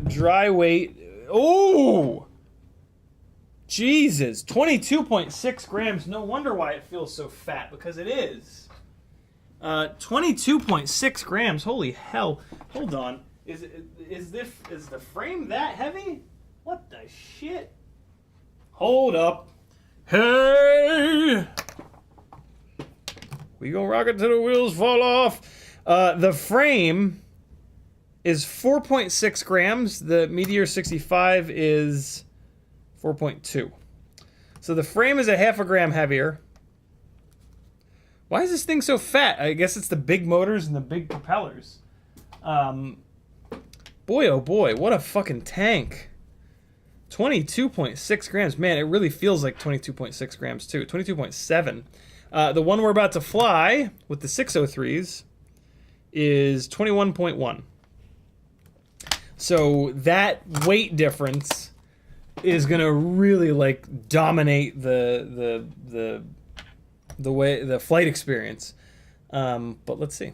dry weight. Oh, Jesus, 22.6 grams. No wonder why it feels so fat, because it is. 22.6 grams. Holy hell! Hold on. Is the frame that heavy? What the shit? Hold up. Hey! We gonna rock it till the wheels fall off. The frame is 4.6 grams. The Meteor 65 is 4.2. So the frame is a half a gram heavier. Why is this thing so fat? I guess it's the big motors and the big propellers. Boy, oh boy, what a fucking tank. 22.6 grams. Man, it really feels like 22.6 grams too. 22.7. The one we're about to fly with the 603s is 21.1. So that weight difference is gonna really like dominate the flight experience. But let's see.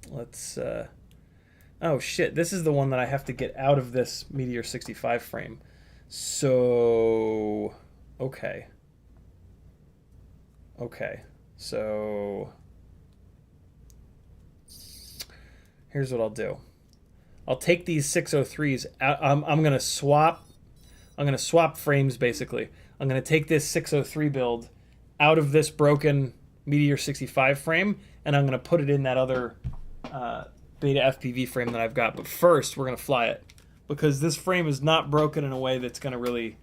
Let's. Oh shit! This is the one that I have to get out of this Meteor 65 frame. So okay. Okay. So here's what I'll do. I'll take these 603s out. I'm gonna swap. I'm gonna swap frames basically. I'm gonna take this 603 build out of this broken Meteor 65 frame, and I'm gonna put it in that other Betafpv frame that I've got. But first, we're gonna fly it because this frame is not broken in a way that's gonna really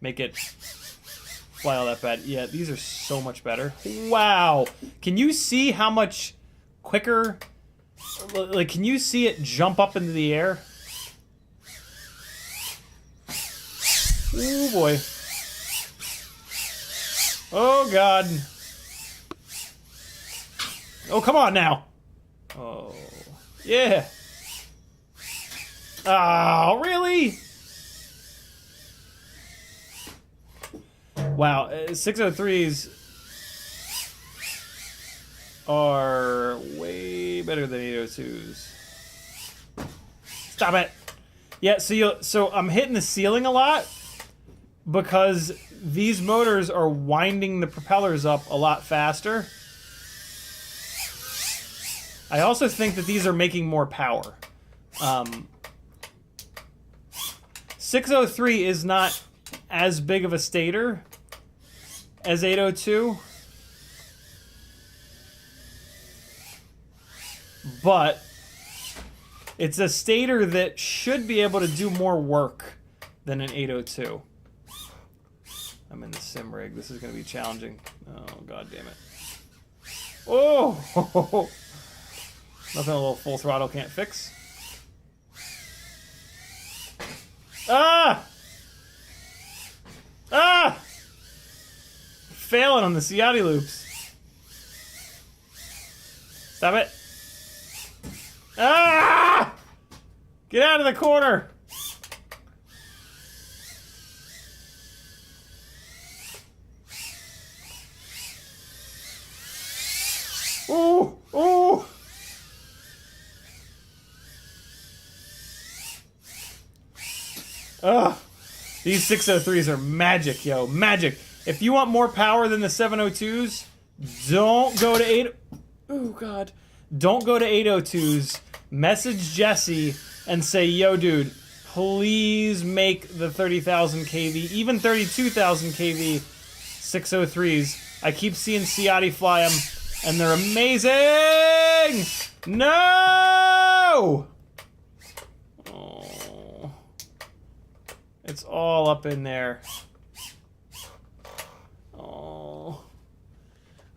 make it fly all that bad. Yeah, these are so much better. Wow! Can you see how much quicker? Like, can you see it jump up into the air? Oh boy! Oh god! Oh, come on now! Oh, yeah! Oh, really? Wow, 603s are way better than 802s. Stop it! Yeah, so I'm hitting the ceiling a lot because these motors are winding the propellers up a lot faster. I also think that these are making more power. 603 is not as big of a stator as 802, but it's a stator that should be able to do more work than an 802. I'm in the sim rig. This is going to be challenging. Oh, god damn it. Oh! Nothing a little full throttle can't fix. Ah! Ah! Failing on the Ciotti loops. Stop it. Ah! Get out of the corner! Ooh! Ooh! Ugh. These 603s are magic, yo. Magic. If you want more power than the 702s, don't go to 8... Oh, God. Don't go to 802s. Message Jesse and say, yo, dude, please make the 30,000 kV, even 32,000 kV 603s. I keep seeing Ciotti fly them, and they're amazing! No! Oh. It's all up in there. Oh.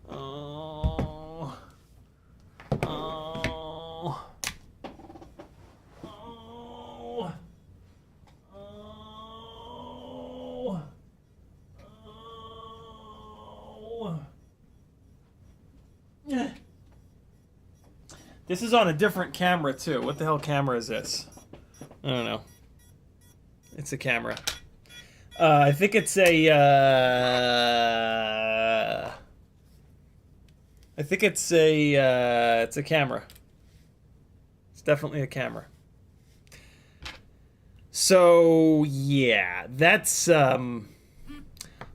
Oh. Oh. Oh. Oh. Oh. This is on a different camera too. What the hell camera is this? I don't know. It's a camera. I think it's a. I think it's a. It's a camera. It's definitely a camera. So yeah, that's. I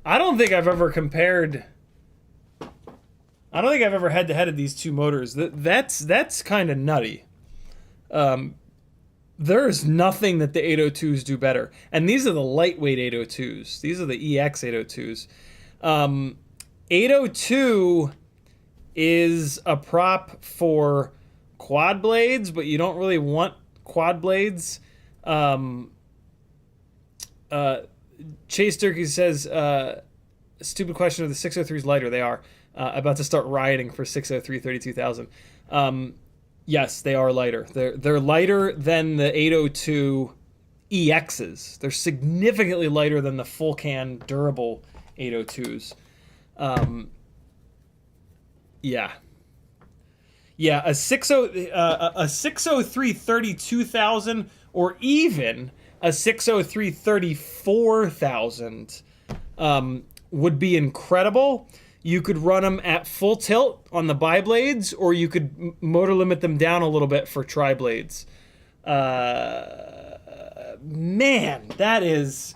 don't think I've ever compared. I don't think I've ever head to head these two motors. That's kind of nutty. There's nothing that the 802s do better. And these are the lightweight 802s. These are the EX 802s. 802 is a prop for quad blades, but you don't really want quad blades. Chase Durkee says, stupid question, are the 603s lighter? They are. About to start rioting for 603 32,000. Yes, they are lighter. They're lighter than the 802 EXs. They're significantly lighter than the full can durable 802s. Yeah. Yeah, a 603 32,000 or even a 603 34,000 would be incredible. You could run them at full tilt on the bi-blades, or you could motor limit them down a little bit for tri-blades. Man, that is...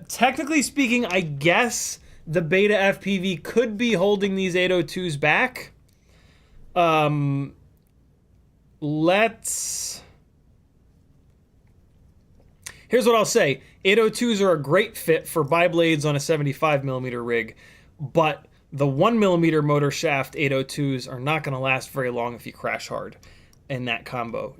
technically speaking, I guess the Betafpv could be holding these 802s back. Here's what I'll say. 802s are a great fit for bi-blades on a 75mm rig, but the 1mm motor shaft 802s are not going to last very long if you crash hard in that combo.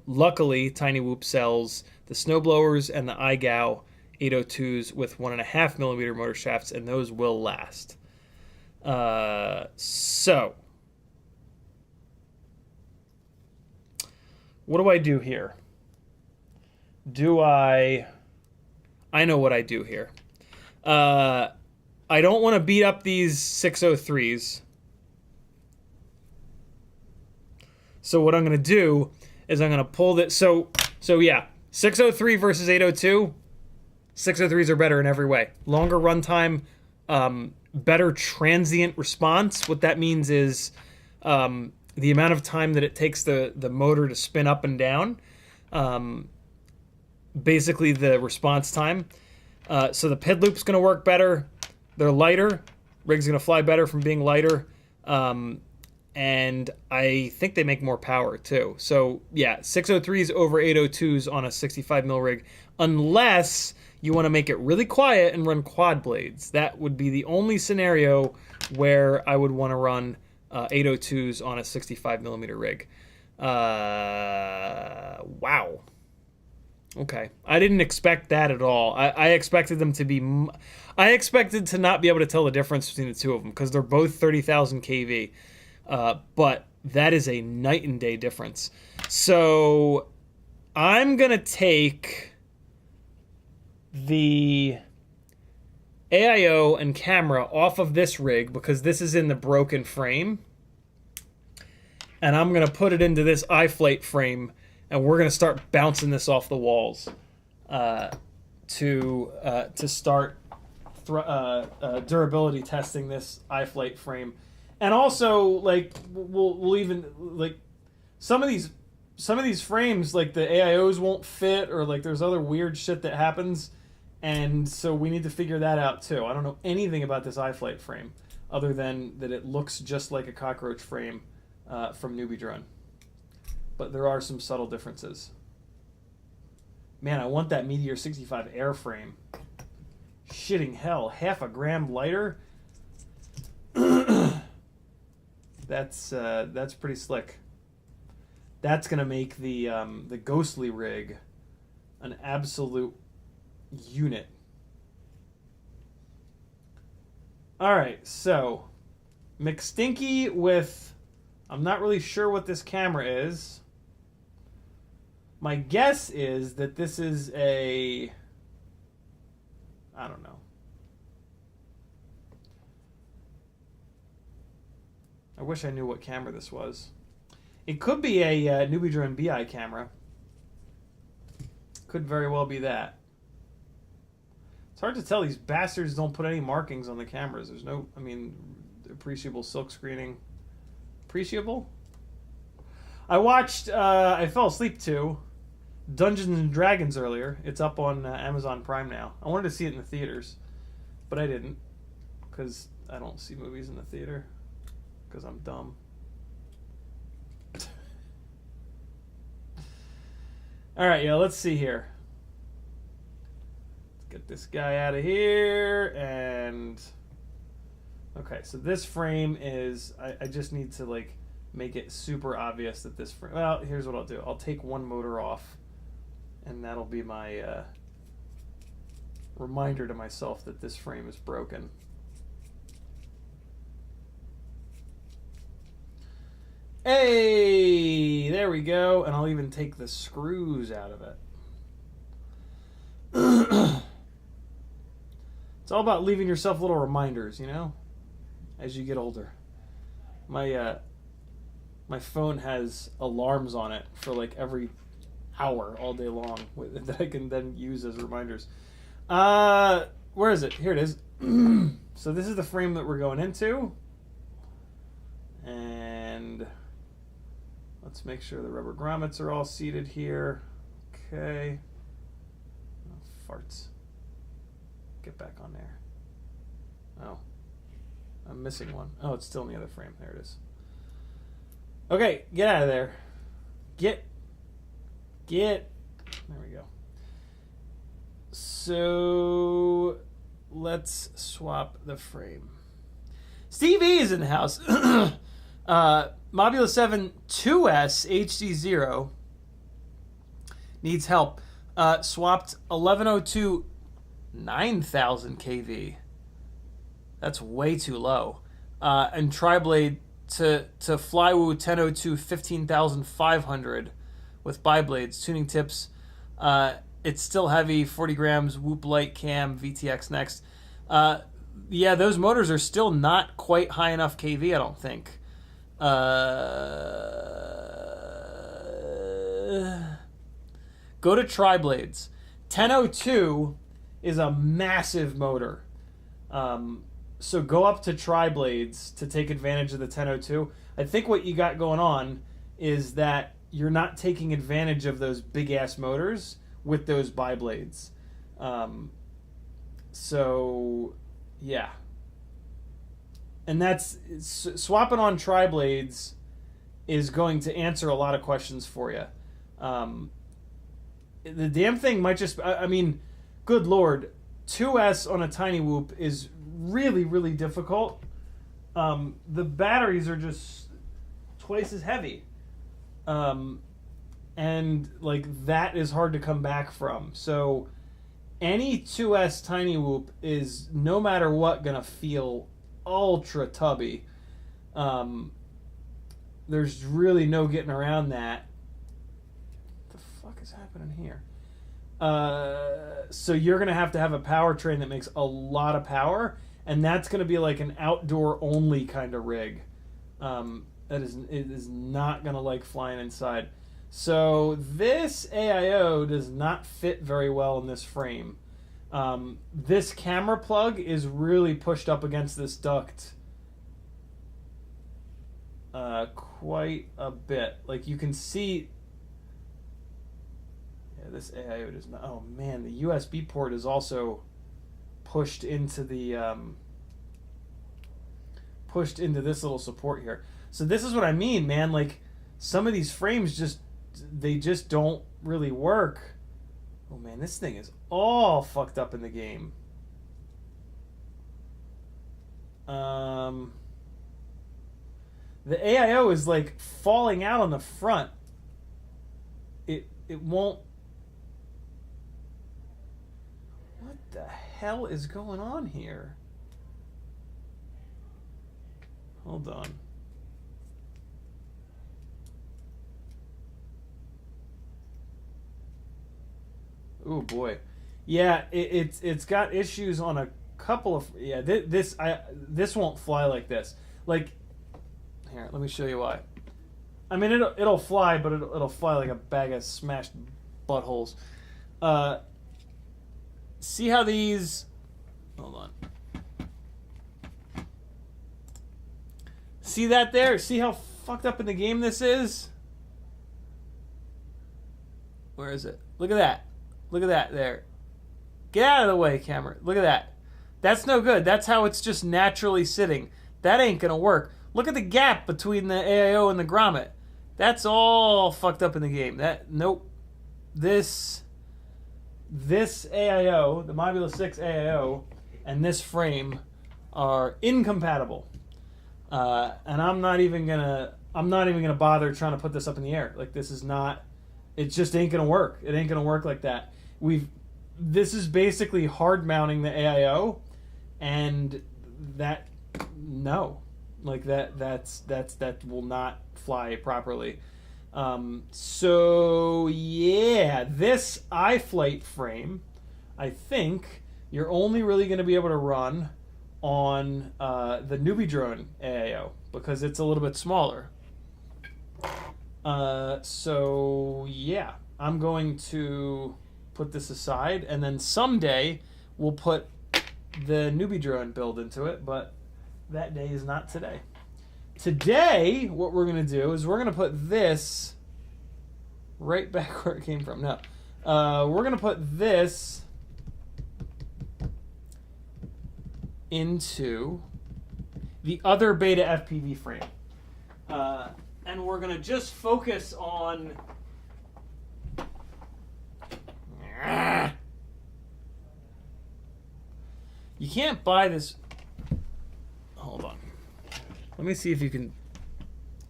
Luckily, Tiny Whoop sells the snowblowers and the iGow 802s with 1.5mm motor shafts, and those will last. So, what do I do here? I know what I do here. I don't want to beat up these 603s. So what I'm going to do is I'm going to pull this. So yeah, 603 versus 802. 603s are better in every way. Longer runtime, better transient response. What that means is the amount of time that it takes the motor to spin up and down. Basically the response time. So the PID loop's going to work better. They're lighter. Rig's going to fly better from being lighter. And I think they make more power too. So yeah, 603s over 802s on a 65mm rig, unless you want to make it really quiet and run quad blades. That would be the only scenario where I would want to run 802s on a 65mm rig. Wow. Okay. I didn't expect that at all. I expected them to be... I expected to not be able to tell the difference between the two of them because they're both 30,000 kV. But that is a night and day difference. So I'm going to take the AIO and camera off of this rig because this is in the broken frame. And I'm going to put it into this Iflight frame, and we're going to start bouncing this off the walls to start durability testing this Iflight frame. And also, like, we'll even, like, some of these frames, like, the AIOs won't fit, or, like, there's other weird shit that happens, and so we need to figure that out, too. I don't know anything about this Iflight frame, other than that it looks just like a cockroach frame from Newbie Drone. But there are some subtle differences. Man, I want that Meteor 65 airframe. Shitting hell, 0.5 gram lighter? That's pretty slick. That's gonna make the Ghostly rig an absolute unit. All right, so McStinky with, I'm not really sure what this camera is. My guess is that this is a, I don't know. I wish I knew what camera this was. It could be a Newbie Drone BI camera. Could very well be that. It's hard to tell. These bastards don't put any markings on the cameras. There's no, I mean, appreciable silk screening. Appreciable? I watched, I fell asleep to Dungeons and Dragons earlier. It's up on Amazon Prime now. I wanted to see it in the theaters, but I didn't, because I don't see movies in the theater, because I'm dumb. Alright, yeah, let's see here. Get this guy out of here, and okay, so this frame is, I just need to like make it super obvious that this frame, well, here's what I'll do. I'll take one motor off, and that'll be my reminder to myself that this frame is broken. Hey, there we go, and I'll even take the screws out of it. It's all about leaving yourself little reminders, you know, as you get older. My phone has alarms on it for like every hour all day long that I can then use as reminders. Where is it? Here it is. So this is the frame that we're going into. And let's make sure the rubber grommets are all seated here. Okay. Oh, farts. Get back on there. Oh. I'm missing one. Oh, it's still in the other frame. There it is. Okay, get out of there. Get. There we go. So, let's swap the frame. Steve E is in the house. Mobula 7 2S HDZero needs help. Swapped 1102 9,000 kV. That's way too low. And Tri-Blade to Flywoo 1002 15,500 with bi-blades. Tuning tips. It's still heavy. 40 grams. Whoop light cam. VTX next. Yeah, those motors are still not quite high enough kV, I don't think. Go to Tri-Blades. 1002 is a massive motor. So go up to Tri-Blades to take advantage of the 1002. I think what you got going on is that you're not taking advantage of those big-ass motors with those bi-blades. So, yeah. And that's, swapping on Tri-Blades is going to answer a lot of questions for you. The damn thing might just, I mean, good Lord, 2S on a tiny whoop is really, really difficult. The batteries are just twice as heavy. And like that is hard to come back from. So any 2S tiny whoop is no matter what gonna feel ultra tubby. There's really no getting around that. What the fuck is happening here? So you're gonna have to have a powertrain that makes a lot of power, and that's gonna be like an outdoor only kind of rig. It is not gonna like flying inside. So this AIO does not fit very well in this frame. This camera plug is really pushed up against this duct quite a bit. Like you can see, yeah, this AIO does not. Oh man, the USB port is also pushed into the pushed into this little support here. So this is what I mean, man. Like some of these frames just don't really work. Oh man, this thing is all fucked up in the game. The AIO is like falling out on the front. It won't. What the hell is going on here? Hold on. Oh boy, yeah, it's got issues on a couple of, yeah. This won't fly like this. Like, here, let me show you why. I mean, it'll fly, but it'll fly like a bag of smashed buttholes. See how these Hold on. See that there? See how fucked up in the game this is? Where is it? Look at that. Look at that there. Get out of the way, camera. Look at that. That's no good. That's how it's just naturally sitting. That ain't gonna work. Look at the gap between the AIO and the grommet. That's all fucked up in the game. Nope. This AIO, the Mobula 6 AIO, and this frame are incompatible. And I'm not even gonna bother trying to put this up in the air. Like, this is not. It just ain't gonna work. It ain't gonna work like that. This is basically hard mounting the AIO, and that that will not fly properly. So yeah, this Iflight frame, I think you're only really going to be able to run on the newbie drone AIO because it's a little bit smaller. So yeah, I'm going to put this aside, and then someday we'll put the newbie drone build into it, but that day is not today. Today, what we're going to do is we're going to put this right back where it came from. No, we're going to put this into the other Betafpv frame. And we're going to just focus on... You can't buy this... Hold on. Let me see if you can...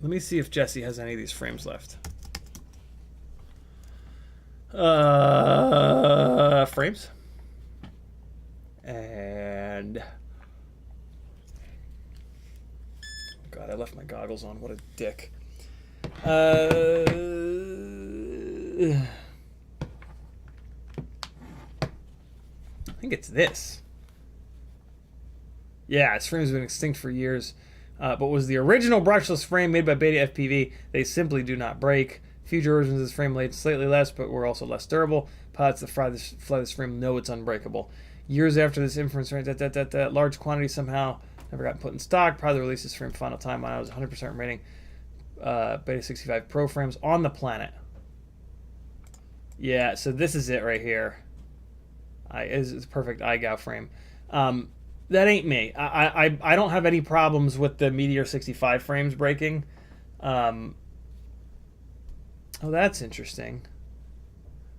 Let me see if Jesse has any of these frames left. Frames. And... God, I left my goggles on. What a dick. I think it's this. Yeah, its frame's been extinct for years, but was the original brushless frame made by Betafpv. They simply do not break. Future versions of this frame laid slightly less, but were also less durable. Pilots that fly this frame know it's unbreakable. Years after this inference, large quantity somehow never got put in stock. Probably released this frame final time when I was 100% rating Beta 65 Pro frames on the planet. Yeah, so this is it right here. It's a perfect iGao frame. That ain't me. I don't have any problems with the Meteor 65 frames breaking. Oh, that's interesting.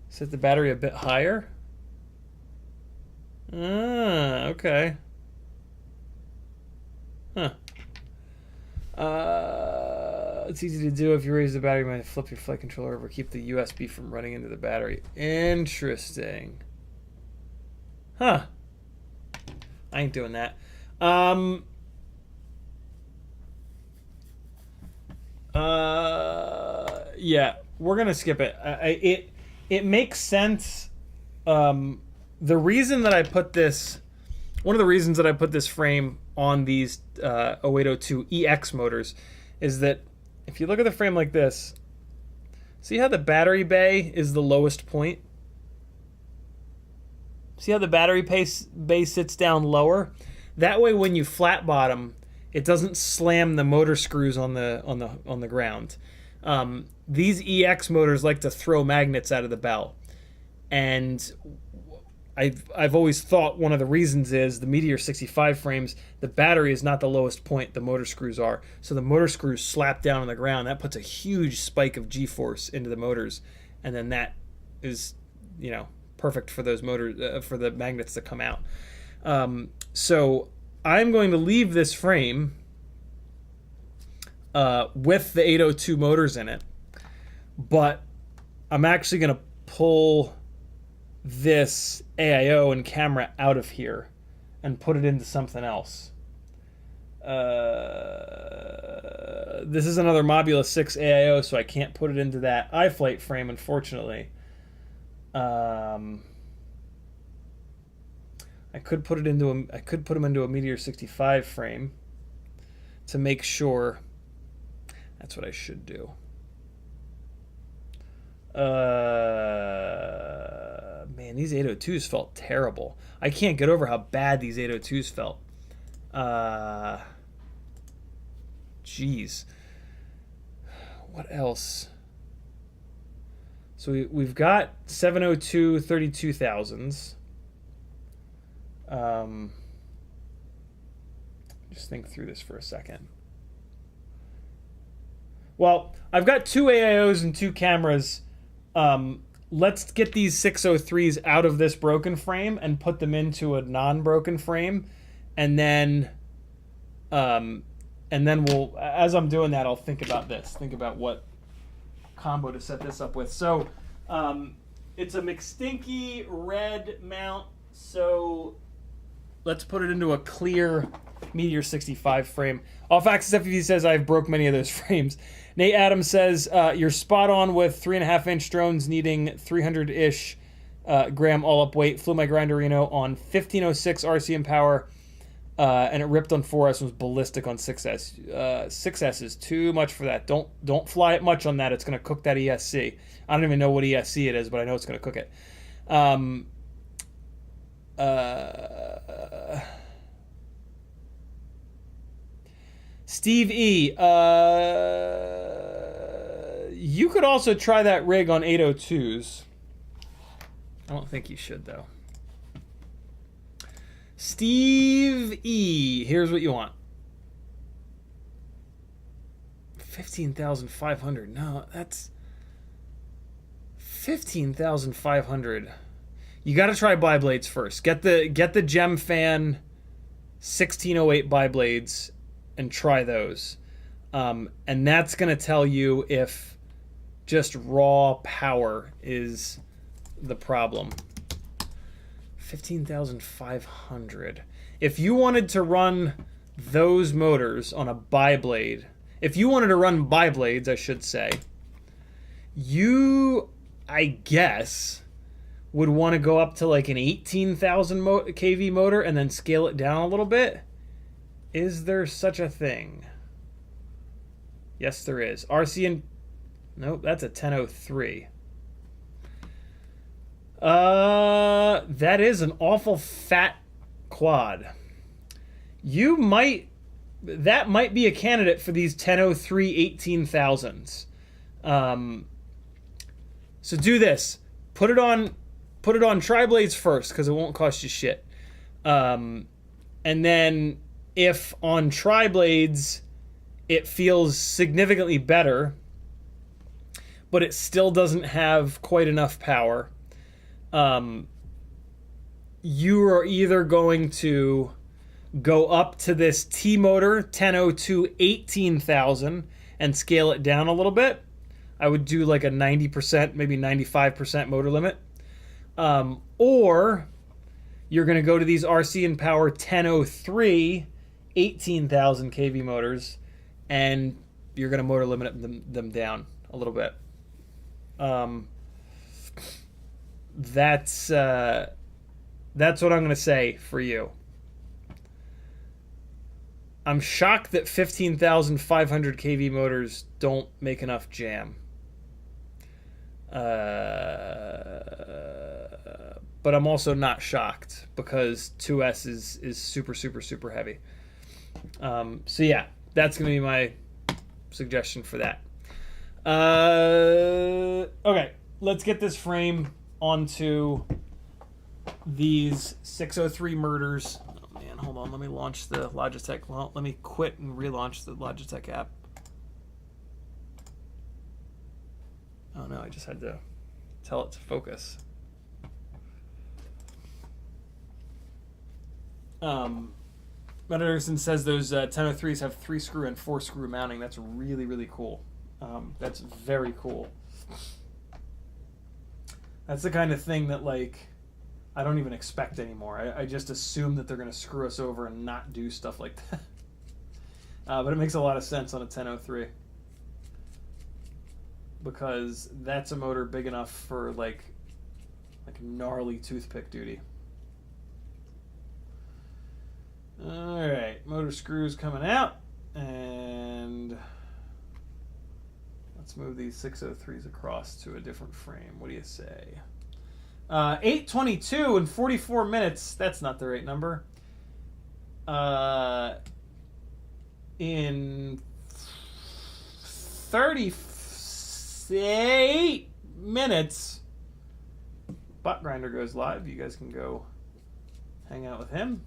Set the battery a bit higher. Okay. Huh. It's easy to do if you raise the battery. You might flip your flight controller over, keep the USB from running into the battery. Interesting. Huh. I ain't doing that. Yeah, we're gonna skip it. It makes sense. The reason that I put this, one of the reasons that I put this frame on these 0802 EX motors is that if you look at the frame like this, see how the battery bay is the lowest point? See how the battery bay sits down lower? That way when you flat bottom, it doesn't slam the motor screws on the ground. These EX motors like to throw magnets out of the bell. And I've always thought one of the reasons is the Meteor 65 frames, the battery is not the lowest point, the motor screws are. So the motor screws slap down on the ground. That puts a huge spike of G-force into the motors. And then that is, you know, perfect for those motors, for the magnets to come out. So I'm going to leave this frame with the 802 motors in it, but I'm actually going to pull this AIO and camera out of here and put it into something else. This is another Mobula 6 AIO, so I can't put it into that Iflight frame, unfortunately. I could put them into a Meteor 65 frame to make sure. That's what I should do. Man, Man, these 802s felt terrible. I can't get over how bad these 802s felt. Jeez. What else? So we've got 702 32,000s. Just think through this for a second. Well, I've got 2 AIOs and 2 cameras. Let's get these 603s out of this broken frame and put them into a non-broken frame, and then we'll, as I'm doing that, I'll think about this. Think about what combo to set this up with. So it's a McStinky red mount. So let's put it into a clear Meteor 65 frame. Off Axis FPV says I've broke many of those frames. Nate Adams says you're spot on with 3.5-inch drones needing 300-ish gram all-up weight. Flew my Grinderino on 1506 RCM power, and it ripped on 4S and was ballistic on 6S. 6S is too much for that. Don't fly it much on that. It's going to cook that ESC. I don't even know what ESC it is, but I know it's going to cook it. Steve E. You could also try that rig on 802s. I don't think you should, though. Steve E. Here's what you want. 15,500. No, that's 15,500. You got to try biblades first. Get the Gem Fan 1608 biblades and try those. And that's going to tell you if just raw power is the problem. 15,500. If you wanted to run those motors on a biblade, if you wanted to run biblades, I should say, you, I guess, would want to go up to like an 18,000 kV motor and then scale it down a little bit. Is there such a thing? Yes, there is. RCN. Nope, that's a 1003. That is an awful fat quad. That might be a candidate for these 1003 18,000s. So do this. Put it on tri-blades first, because it won't cost you shit. And then if on tri-blades it feels significantly better, but it still doesn't have quite enough power, you are either going to go up to this T-motor 1002 18,000 and scale it down a little bit. I would do like a 90%, maybe 95% motor limit. Or you're going to go to these RC and Power 1003 18,000 kV motors, and you're going to motor limit them down a little bit. That's what I'm going to say for you. I'm shocked that 15,500 kV motors don't make enough jam. But I'm also not shocked because 2S is super, super, super heavy. So yeah, that's going to be my suggestion for that. Okay, let's get this frame onto these 603 murders. Oh man, hold on. Let me launch the Logitech. Well, let me quit and relaunch the Logitech app. Oh no, I just had to tell it to focus. Matt Anderson says those 1003s have 3-screw and 4-screw mounting. That's really, really cool. That's very cool. That's the kind of thing that, like, I don't even expect anymore. I just assume that they're going to screw us over and not do stuff like that. But it makes a lot of sense on a 1003. Because that's a motor big enough for, like gnarly toothpick duty. Alright, motor screws coming out. And let's move these 603s across to a different frame. What do you say? 8:22 and 44 minutes. That's not the right number. In 38 minutes, Butt Grinder goes live. You guys can go hang out with him.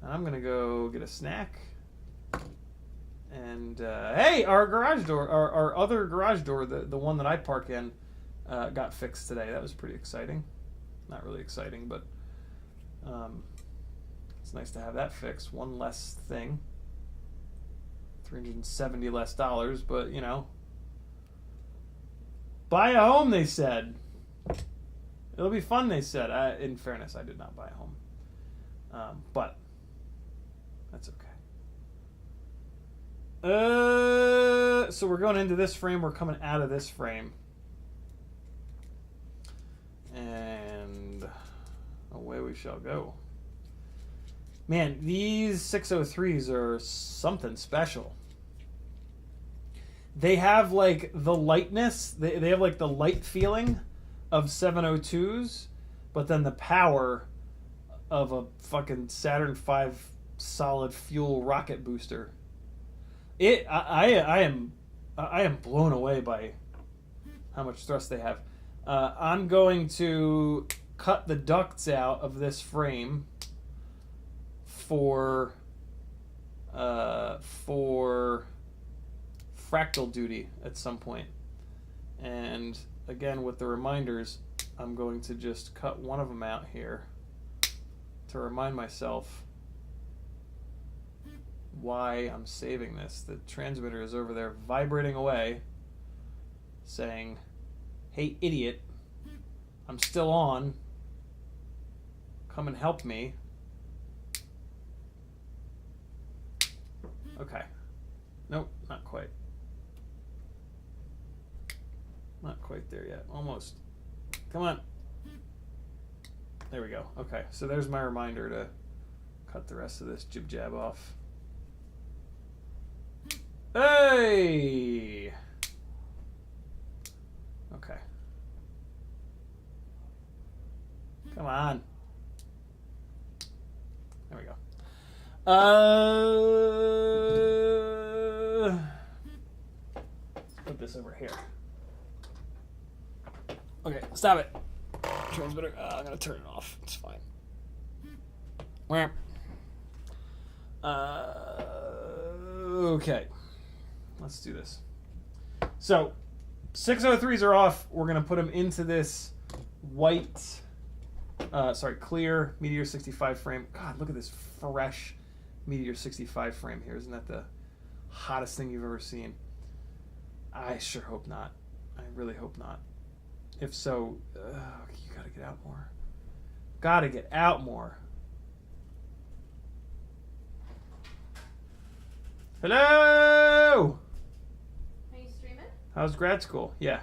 And I'm gonna go get a snack. And hey, our garage door, our other garage door, the one that I park in, got fixed today. That was pretty exciting. Not really exciting, but it's nice to have that fixed. One less thing. $370 less, but you know. Buy a home, they said. It'll be fun, they said. In fairness, I did not buy a home. But that's okay. So we're going into this frame. We're coming out of this frame. And away we shall go. Man, these 603s are something special. They have like the lightness. They have like the light feeling of 702s, but then the power of a fucking Saturn V solid fuel rocket booster. I am blown away by how much thrust they have. I'm going to cut the ducts out of this frame for fractal duty at some point. And again, with the reminders, I'm going to just cut one of them out here to remind myself why I'm saving this. The transmitter is over there vibrating away, saying, "Hey, idiot, I'm still on. Come and help me." Okay. Nope, not quite. Not quite there yet. Almost. Come on. There we go. Okay, so there's my reminder to cut the rest of this jib jab off. Hey! Okay. Come on. There we go. Let's put this over here. Okay, stop it. Transmitter. I'm gonna turn it off. It's fine. Where? Okay. Let's do this. So, 603s are off. We're gonna put them into this white, clear Meteor 65 frame. God, look at this fresh Meteor 65 frame here. Isn't that the hottest thing you've ever seen? I sure hope not. I really hope not. If so, you gotta get out more. Gotta get out more. Hello! Are you streaming? How's grad school? Yeah.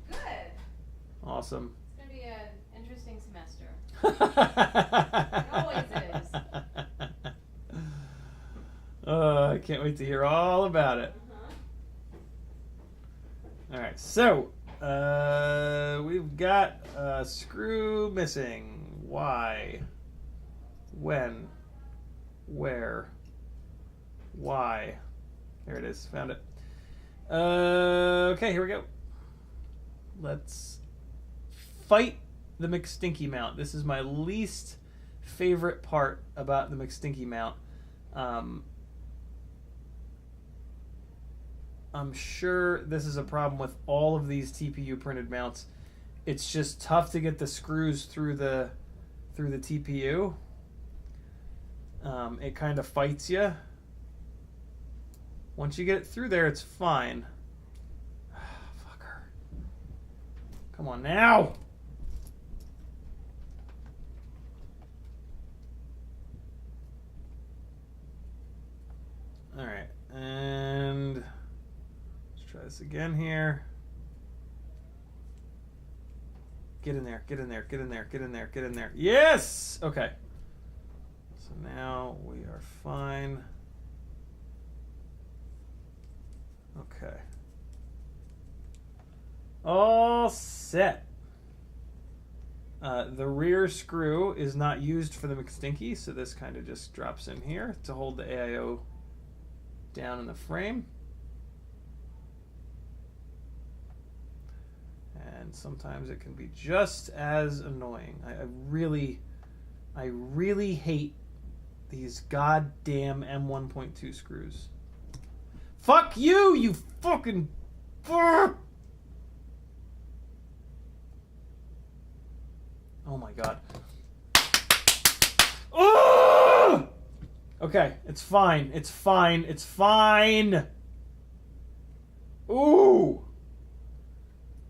Good. Awesome. It's going to be an interesting semester. It always is. I can't wait to hear all about it. All right, so we've got a screw missing. Why? When? Where? Why? There it is. Found it. Okay, here we go. Let's fight the McStinky mount. This is my least favorite part about the McStinky mount. I'm sure this is a problem with all of these TPU printed mounts. It's just tough to get the screws through the TPU. It kind of fights you. Once you get it through there, it's fine. Fucker. Come on now. All right, and let's try this again here. Get in there, get in there, get in there, get in there, get in there. Yes! Okay. So now we are fine. Okay. All set. The rear screw is not used for the McStinky, so this kind of just drops in here to hold the AIO down in the frame. And sometimes it can be just as annoying. I really hate these goddamn M1.2 screws. Fuck you, you fucking... Oh my god. Oh! Okay, it's fine. It's fine. It's fine. Ooh.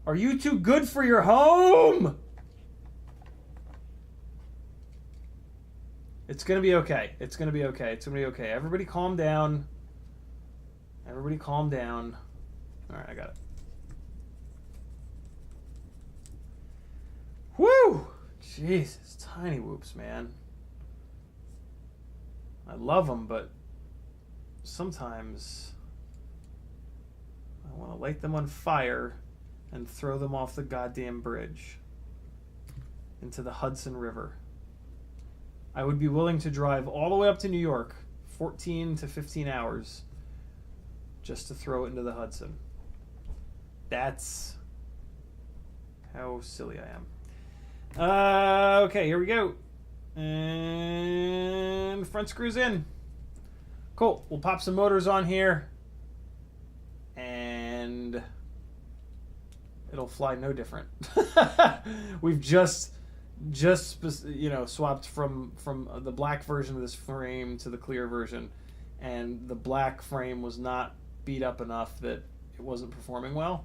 Are you too good for your home? It's gonna be okay. It's gonna be okay. It's gonna be okay. Everybody calm down. Everybody calm down. Alright, I got it. Woo! Jesus, tiny whoops, man. I love them, but sometimes I want to light them on fire and throw them off the goddamn bridge into the Hudson River. I would be willing to drive all the way up to New York, 14 to 15 hours, just to throw it into the Hudson. That's how silly I am. Okay, here we go. And front screws in. Cool. We'll pop some motors on here. And it'll fly no different. We've just swapped from the black version of this frame to the clear version, and the black frame was not beat up enough that it wasn't performing well.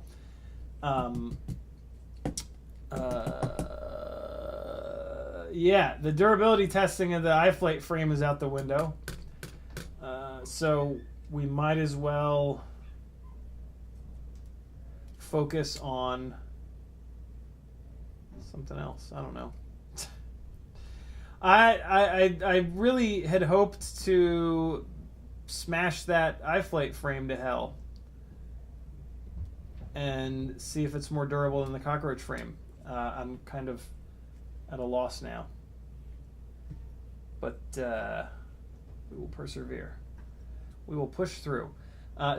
Yeah, the durability testing of the Iflight frame is out the window. So we might as well focus on something else. I don't know. I really had hoped to smash that Iflight frame to hell and see if it's more durable than the cockroach frame. I'm kind of at a loss now, but we will persevere. We will push through.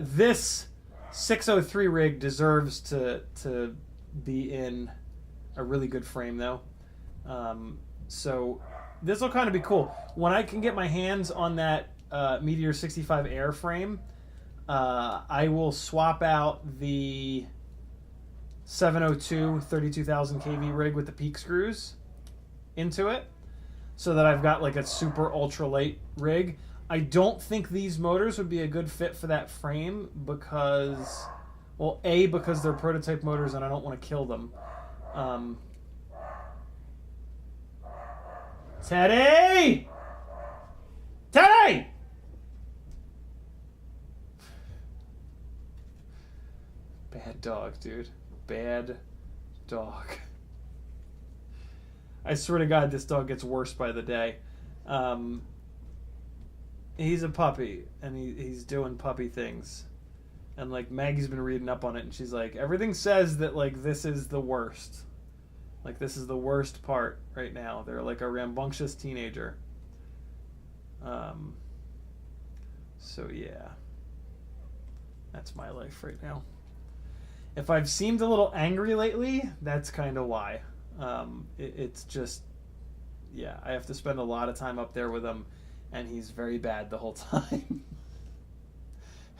This 603 rig deserves to be in a really good frame, though. So this will kind of be cool when I can get my hands on that Meteor 65 Air frame. I will swap out the 702 32,000 kV rig with the peak screws into it, so that I've got like a super ultra light rig. I don't think these motors would be a good fit for that frame because, well, A, because they're prototype motors and I don't want to kill them. Teddy! Teddy! Bad dog, dude. Bad dog. I swear to God, this dog gets worse by the day. He's a puppy, and he's doing puppy things. And, like, Maggie's been reading up on it, and she's like, everything says that, like, this is the worst. Like, this is the worst part right now. They're, like, a rambunctious teenager. So, yeah. That's my life right now. If I've seemed a little angry lately, that's kind of why. It's just, yeah, I have to spend a lot of time up there with him, and he's very bad the whole time.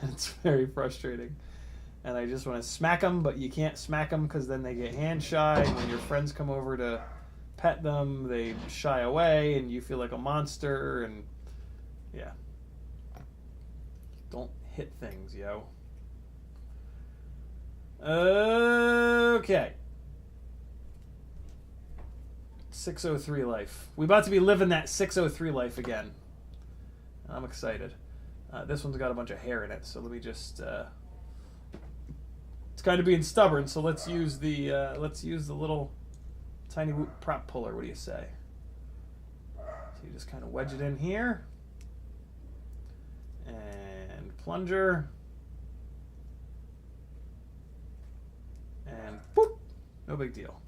And it's very frustrating. And I just want to smack them, but you can't smack them because then they get hand shy, and when your friends come over to pet them, they shy away, and you feel like a monster, and yeah. Don't hit things, yo. Okay. 603 life. We about to be living that 603 life again. I'm excited. This one's got a bunch of hair in it, so let me just. It's kind of being stubborn, so let's use the little tiny prop puller. What do you say? So you just kind of wedge it in here, and plunger, and boop. No big deal.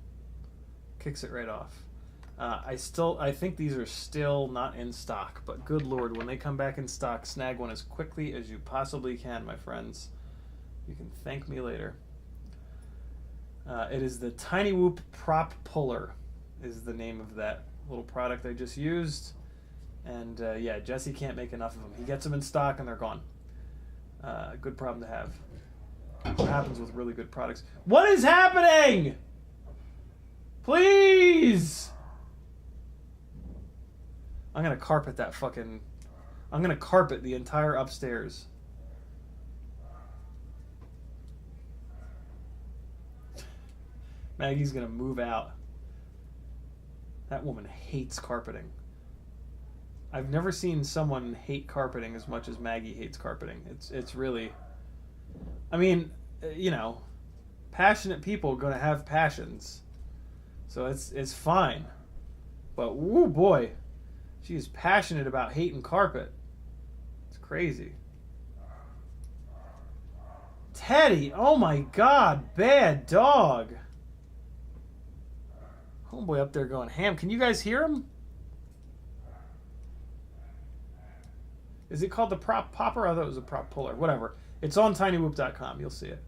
Kicks it right off. I think these are still not in stock, but good lord, when they come back in stock, snag one as quickly as you possibly can, my friends. You can thank me later. It is the Tiny Whoop Prop Puller is the name of that little product I just used. And yeah, Jesse can't make enough of them. He gets them in stock and they're gone. Good problem to have. What happens with really good products? What is happening? Please! I'm gonna carpet that fucking... I'm gonna carpet the entire upstairs. Maggie's gonna move out. That woman hates carpeting. I've never seen someone hate carpeting as much as Maggie hates carpeting. It's really... I mean, you know, passionate people are gonna have passions. So it's fine. But, woo boy, she's passionate about hating carpet. It's crazy. Teddy, oh my god, bad dog. Homeboy up there going ham. Can you guys hear him? Is it called the prop popper? I thought it was a prop puller. Whatever. It's on tinywhoop.com. You'll see it.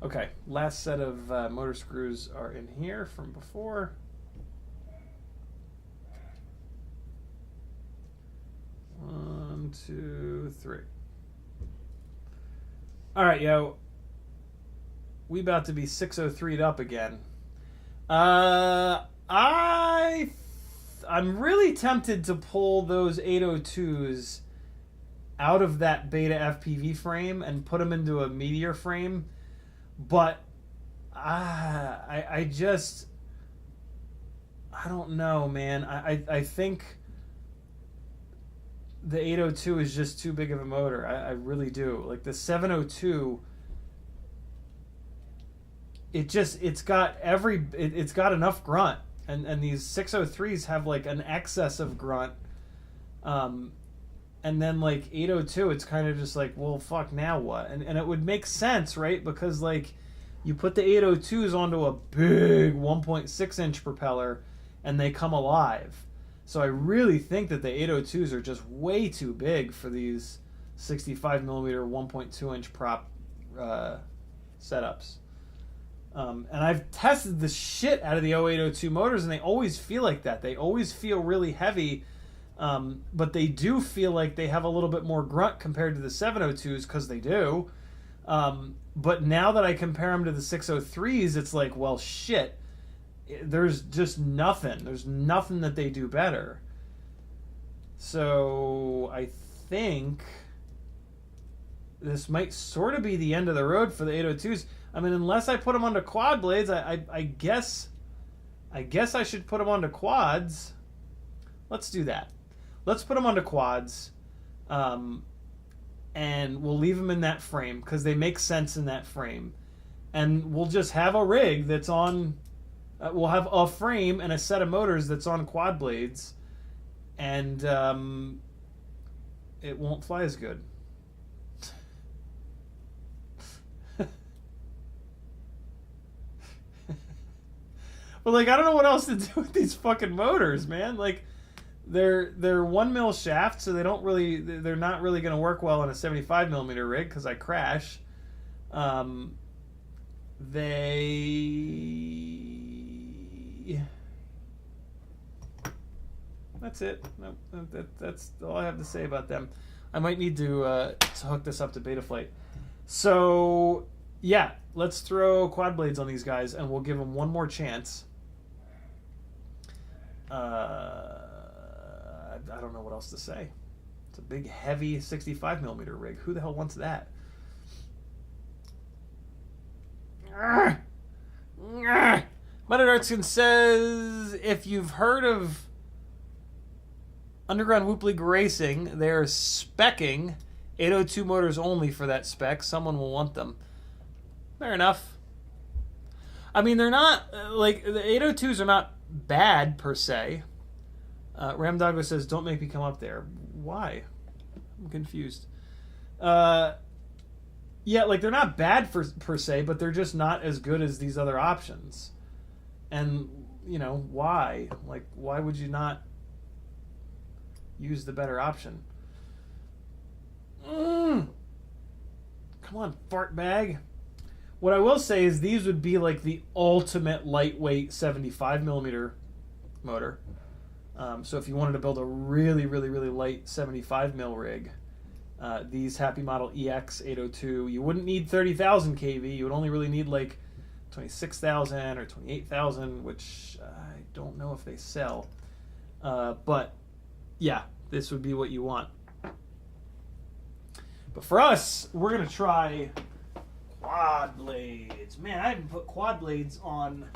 Okay. Last set of motor screws are in here from before. One, two, three. All right, yo. We about to be 603'd up again. I'm really tempted to pull those 802s out of that Betafpv frame and put them into a Meteor frame, but I don't know, man. I think the 802 is just too big of a motor. I really do. Like the 702, it's got enough grunt, and these 603s have like an excess of grunt, and then like 802, it's kind of just like, well, fuck, now what? And it would make sense, right? Because like you put the 802s onto a big 1.6 inch propeller and they come alive. So I really think that the 802s are just way too big for these 65 millimeter 1.2 inch prop setups. And I've tested the shit out of the 0802 motors, and they always feel like that. They always feel really heavy, but they do feel like they have a little bit more grunt compared to the 702s, because they do. But now that I compare them to the 603s, it's like, well, shit. There's just nothing. There's nothing that they do better. So I think this might sort of be the end of the road for the 802s. I mean, unless I put them onto quad blades, I guess I should put them onto quads. Let's do that. Let's put them onto quads, and we'll leave them in that frame because they make sense in that frame. And we'll just have a rig that's on... we'll have a frame and a set of motors that's on quad blades, and it won't fly as good. But like, I don't know what else to do with these fucking motors, man. Like, they're 1 mil shaft, so they're not really going to work well on a 75 millimeter rig because I crash. That's it. No, that's all I have to say about them. I might need to hook this up to Betaflight. So yeah, let's throw quad blades on these guys, and we'll give them one more chance. I don't know what else to say. It's a big, heavy 65 millimeter rig. Who the hell wants that? Mutted Artskin says, if you've heard of Underground Whoop League Racing, they're speccing 802 motors only for that spec. Someone will want them. Fair enough. I mean, they're not, like, the 802s are not bad, per se. Ramdoggo says, don't make me come up there. Why? I'm confused. Yeah, like they're not bad per se, but they're just not as good as these other options. And, you know, why? Like, why would you not use the better option? Come on, fart bag. What I will say is these would be like the ultimate lightweight 75 millimeter motor. So if you wanted to build a really, really, really light 75 mil rig, these Happy Model EX 802, you wouldn't need 30,000 kV. You would only really need like 26,000 or 28,000, which I don't know if they sell. But yeah, this would be what you want. But for us, we're going to try quad blades. Man, I haven't put quad blades on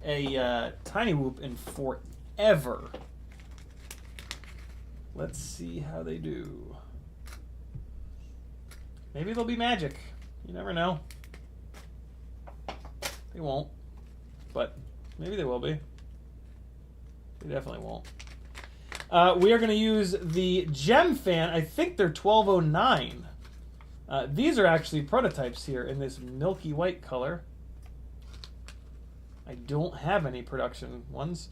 a Tiny Whoop in forever. Let's see how they do. Maybe they'll be magic. You never know. They won't. But maybe they will be. They definitely won't. We are going to use the Gem Fan. I think they're 1209. These are actually prototypes here in this milky white color. I don't have any production ones.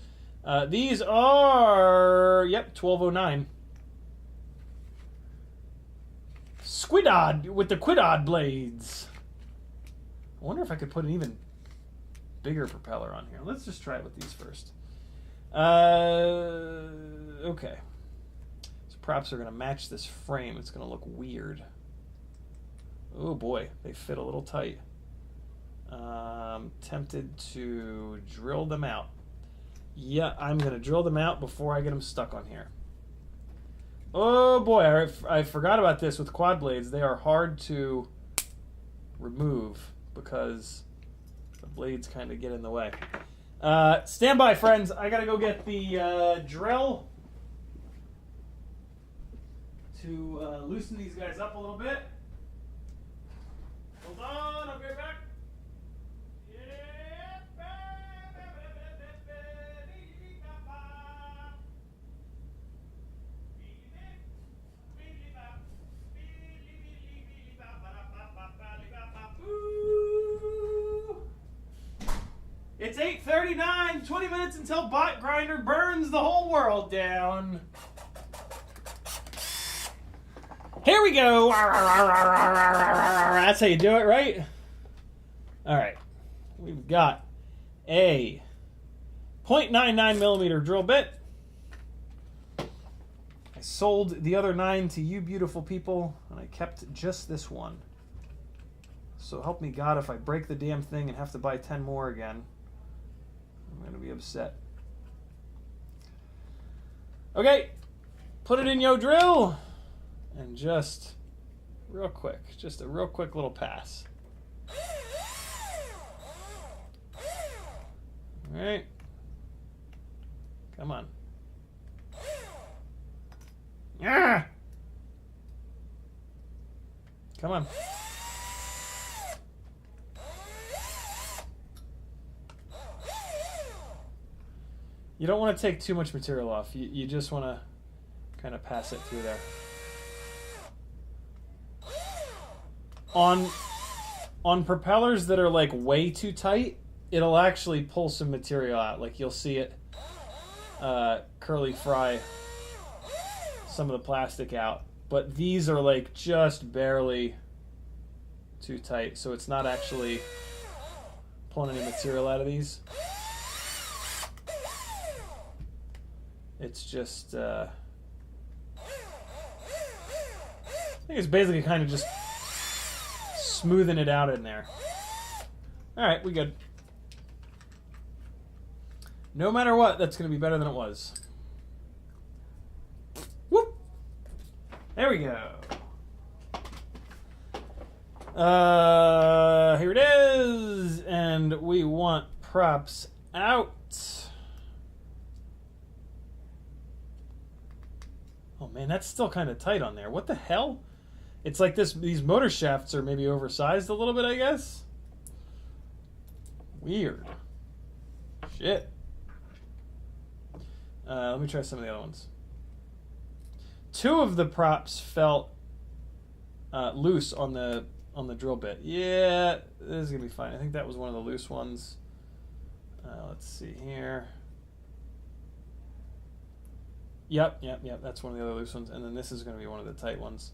These are, yep, 1209. Squidod with the Quidod blades. I wonder if I could put an even bigger propeller on here. Let's just try it with these first. Okay. So props are going to match this frame. It's going to look weird. Oh boy, they fit a little tight. Tempted to drill them out. Yeah, I'm going to drill them out before I get them stuck on here. Oh boy, I forgot about this with quad blades. They are hard to remove because the blades kind of get in the way. Stand by, friends. I got to go get the drill to loosen these guys up a little bit. Hold on, I'll be right back. It's 8:39, 20 minutes until Bot Grinder burns the whole world down. Here we go. That's how you do it, right? All right. We've got a 0.99 millimeter drill bit. I sold the other 9 to you beautiful people, and I kept just this one. So help me God if I break the damn thing and have to buy 10 more again. I'm going to be upset. Okay. Put it in yo drill. And just real quick. Just a real quick little pass. All right. Come on. Ah! Come on. You don't want to take too much material off. You just want to kind of pass it through there. On propellers that are like way too tight, it'll actually pull some material out. Like you'll see it curly fry some of the plastic out. But these are like just barely too tight, so it's not actually pulling any material out of these. It's just, I think it's basically kind of just smoothing it out in there. All right, we good. No matter what, that's going to be better than it was. Whoop! There we go. Here it is, and we want props out. Oh man, that's still kind of tight on there. What the hell? It's like this. These motor shafts are maybe oversized a little bit, I guess. Weird. Shit. Let me try some of the other ones. 2 of the props felt loose on the drill bit. Yeah, this is gonna be fine. I think that was one of the loose ones. Let's see here. Yep. That's one of the other loose ones, and then this is gonna be one of the tight ones.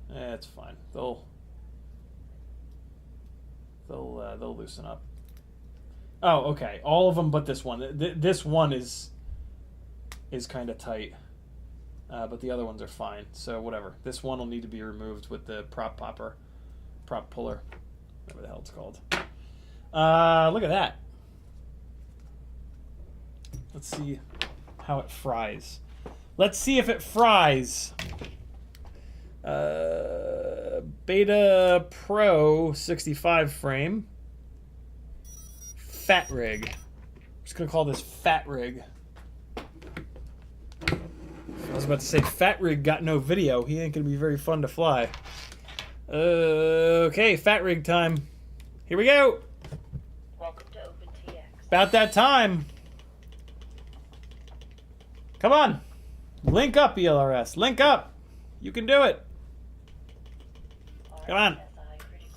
It's fine. They'll loosen up. Oh, okay. All of them but this one. This one is kind of tight, but the other ones are fine. So whatever. This one will need to be removed with the prop puller, whatever the hell it's called. Look at that. Let's see how it fries. Let's see if it fries. Beta Pro 65 frame. Fat rig. I'm just gonna call this Fat Rig. I was about to say Fat Rig got no video. He ain't gonna be very fun to fly. Okay, Fat Rig time. Here we go. Welcome to OpenTX. About that time. Come on. Link up, ELRS. Link up. You can do it. Come on.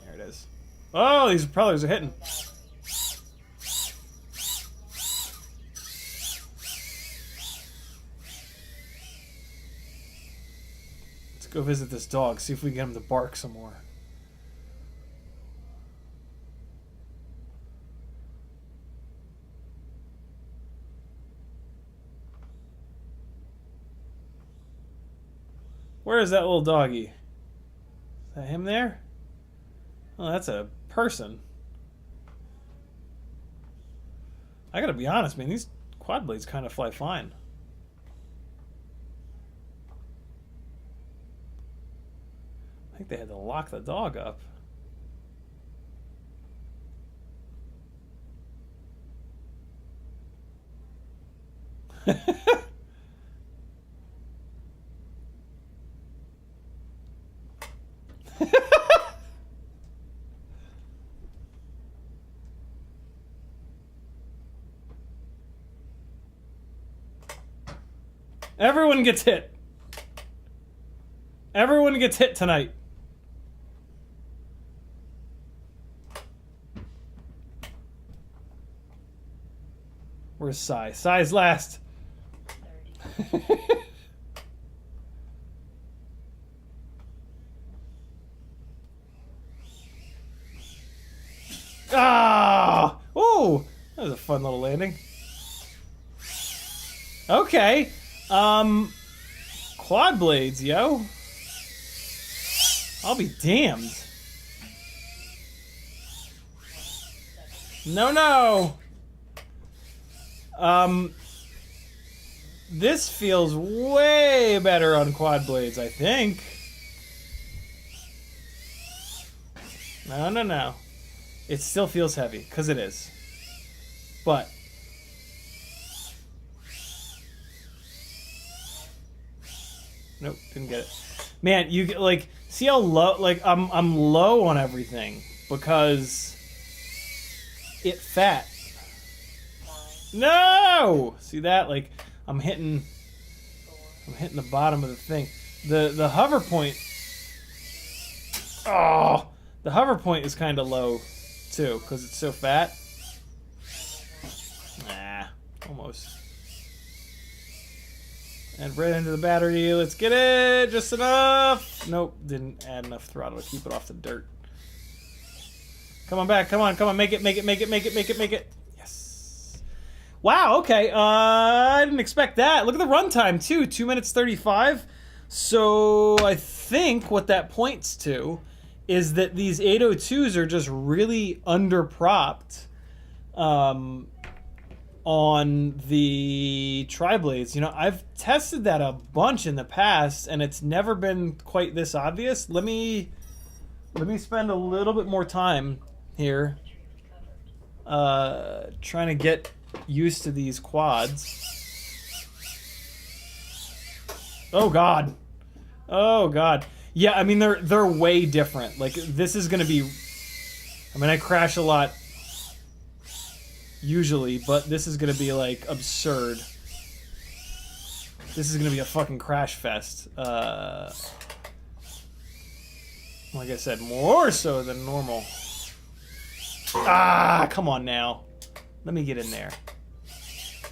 There it is. Oh, these propellers are hitting. Let's go visit this dog, see if we can get him to bark some more. Where is that little doggy? Is that him there? Oh, that's a person. I gotta be honest, man, these quad blades kind of fly fine. I think they had to lock the dog up. Everyone gets hit. Everyone gets hit tonight. Where's Sai? Sai's last. Ah! Oh! That was a fun little landing. Okay. Quad blades, yo. I'll be damned. No. This feels way better on quad blades, I think. No. It still feels heavy, because it is. But nope, didn't get it. Man, you get like, see how low, like I'm low on everything because it fat. No! See that? Like I'm hitting the bottom of the thing. The hover point. Oh, the hover point is kind of low too because it's so fat. Nah, almost. And right into the battery. Let's get it. Just enough. Nope, didn't add enough throttle to keep it off the dirt. Come on back. Come on. Make it. Yes. Wow, okay. I didn't expect that. Look at the runtime, too. 2 minutes 35. So I think what that points to is that these 802s are just really under-propped on the tri-blades. You know, I've tested that a bunch in the past, and it's never been quite this obvious. Let me spend a little bit more time here trying to get used to these quads. Oh God. Yeah, I mean they're way different. Like this is gonna be. I mean I crash a lot usually, but this is gonna be like absurd. This is gonna be a fucking crash fest. Like I said, more so than normal. Ah, come on now. Let me get in there.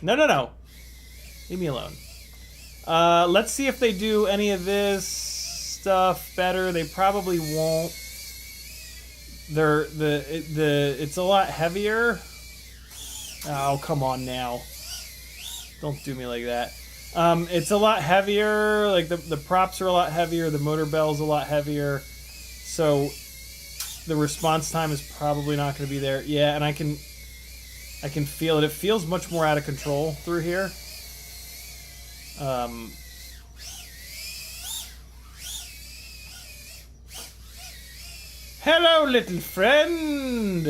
No, no, no. Leave me alone. Let's see if they do any of this stuff better. They probably won't. It's a lot heavier. Oh, come on now. Don't do me like that. It's a lot heavier. Like the props are a lot heavier. The motor bell's a lot heavier. So the response time is probably not going to be there. Yeah, and I can feel it. It feels much more out of control through here. Hello, little friend.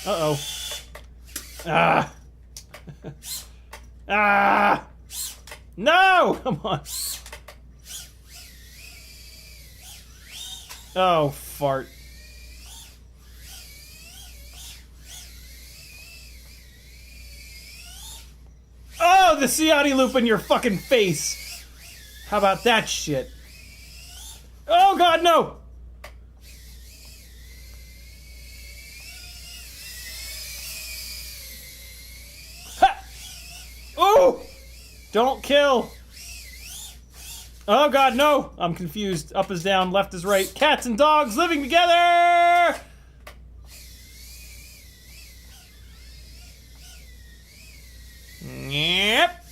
Uh-oh. Ah. Ah. No! Come on. Oh, fart. Oh, the Ciotti loop in your fucking face. How about that shit? Oh, God, no! Ha! Oh! Don't kill! Oh, God, no! I'm confused. Up is down, left is right. Cats and dogs living together!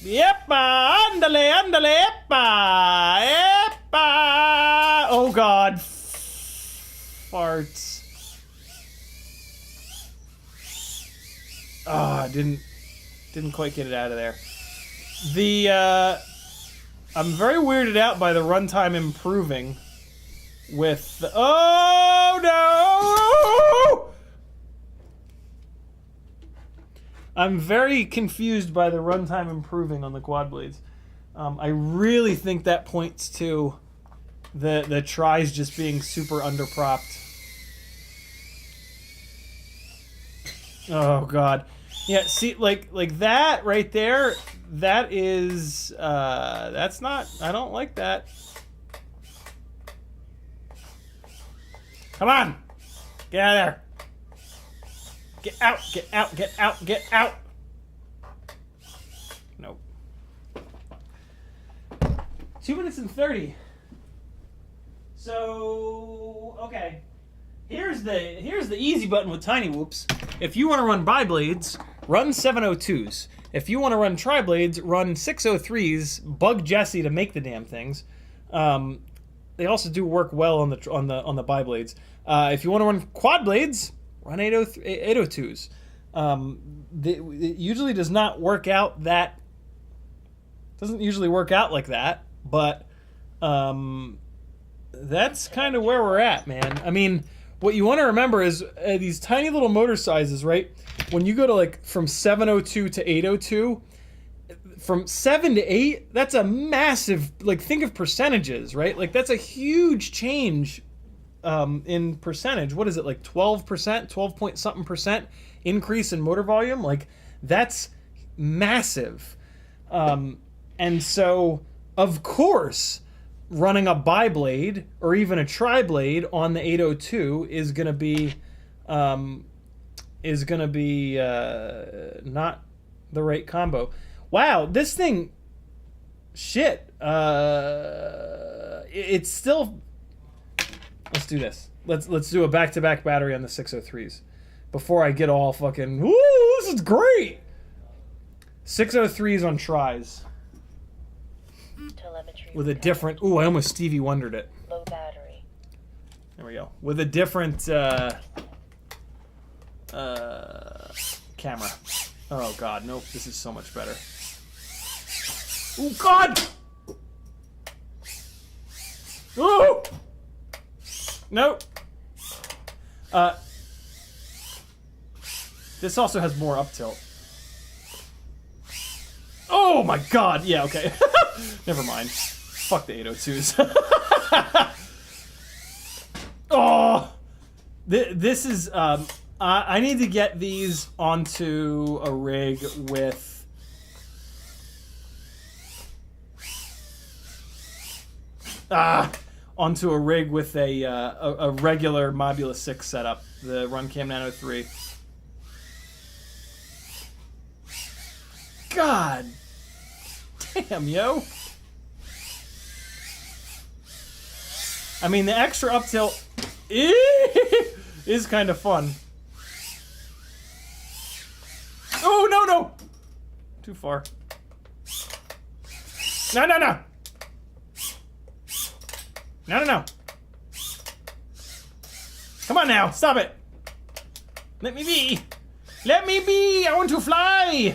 Yep, andale, andale, epa, epa. Oh God, farts. Ah, didn't quite get it out of there. I'm very weirded out by the runtime improving with the, oh no! I'm very confused by the runtime improving on the quad blades. I really think that points to the tries just being super underpropped. Oh God, yeah. See, like that right there. That is that's not. I don't like that. Come on, get out of there. Get out, get out, get out, get out. Nope. 2 minutes and 30. So, okay. Here's the easy button with tiny whoops. If you want to run bi-blades, run 702s. If you want to run tri-blades, run 603s. Bug Jesse to make the damn things. They also do work well on the bi-blades. If you want to run quad blades, run 802s. It usually does not work out that. Doesn't usually work out like that, but that's kind of where we're at, man. I mean, what you want to remember is these tiny little motor sizes, right? When you go to like from 702 to 802, from 7 to 8, that's a massive, like, think of percentages, right? Like, that's a huge change in percentage. What is it, like 12%, 12 point something percent increase in motor volume? Like, that's massive. And so, of course, running a bi-blade or even a tri-blade on the 802 is going to be not the right combo. Wow, this thing, shit. It's still. Let's do this. Let's do a back-to-back battery on the 603s before I get all fucking. Woo! This is great. 603s on tries. Telemetry With a different. Ooh, I almost Stevie Wondered it. low battery. There we go. With a different camera. Oh God, nope. This is so much better. Oh God! Oh! Nope. This also has more up tilt. Oh my God! Yeah, okay. Never mind. Fuck the 802s. Oh! This is, I need to get these onto a rig with onto a rig with a regular Mobula 6 setup, the Runcam Nano 3. God damn, yo. I mean, the extra up tilt is kind of fun. Oh, no, no. Too far. No, no, no. No, no, no. Come on now. Stop it. Let me be. Let me be. I want to fly.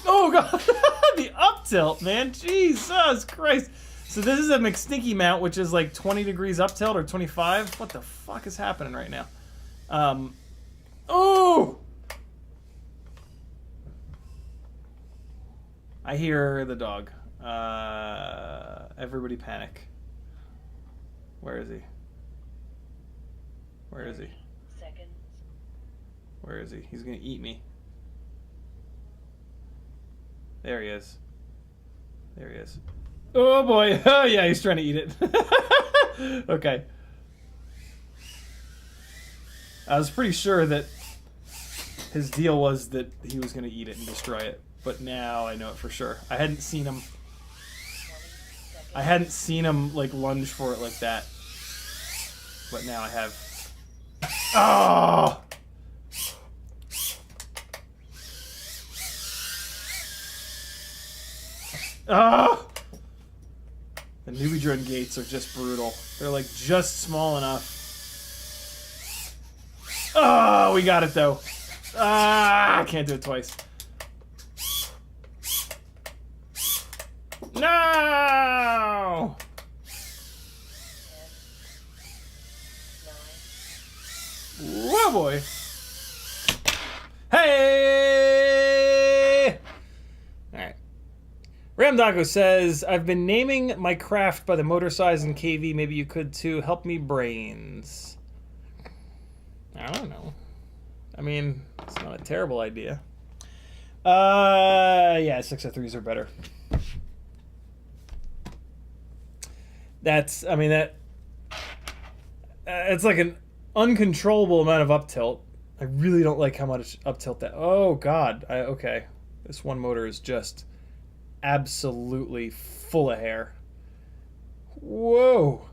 Oh, God. The up tilt, man. Jesus Christ. So this is a McStinky mount, which is like 20 degrees up tilt or 25. What the fuck is happening right now? Oh! I hear the dog. Everybody panic. Where is he? Where is he? Seconds. Where is he? He's gonna eat me. There he is. There he is. Oh boy. Oh yeah, he's trying to eat it. Okay. I was pretty sure that his deal was that he was gonna eat it and destroy it. But now I know it for sure. I hadn't seen him like lunge for it like that. But now I have. Oh! Oh! The newbie drone gates are just brutal. They're like just small enough. Oh, we got it though. I can't do it twice. No! 10, 9. Whoa, boy. Hey! Alright. Ramdago says, I've been naming my craft by the motor size and KV. Maybe you could too. Help me brains. I don't know. I mean, it's not a terrible idea. Yeah, 603s are better. That's, I mean, that it's like an uncontrollable amount of up tilt. I really don't like how much up tilt that. Oh God. Okay. This one motor is just absolutely full of hair. Whoa.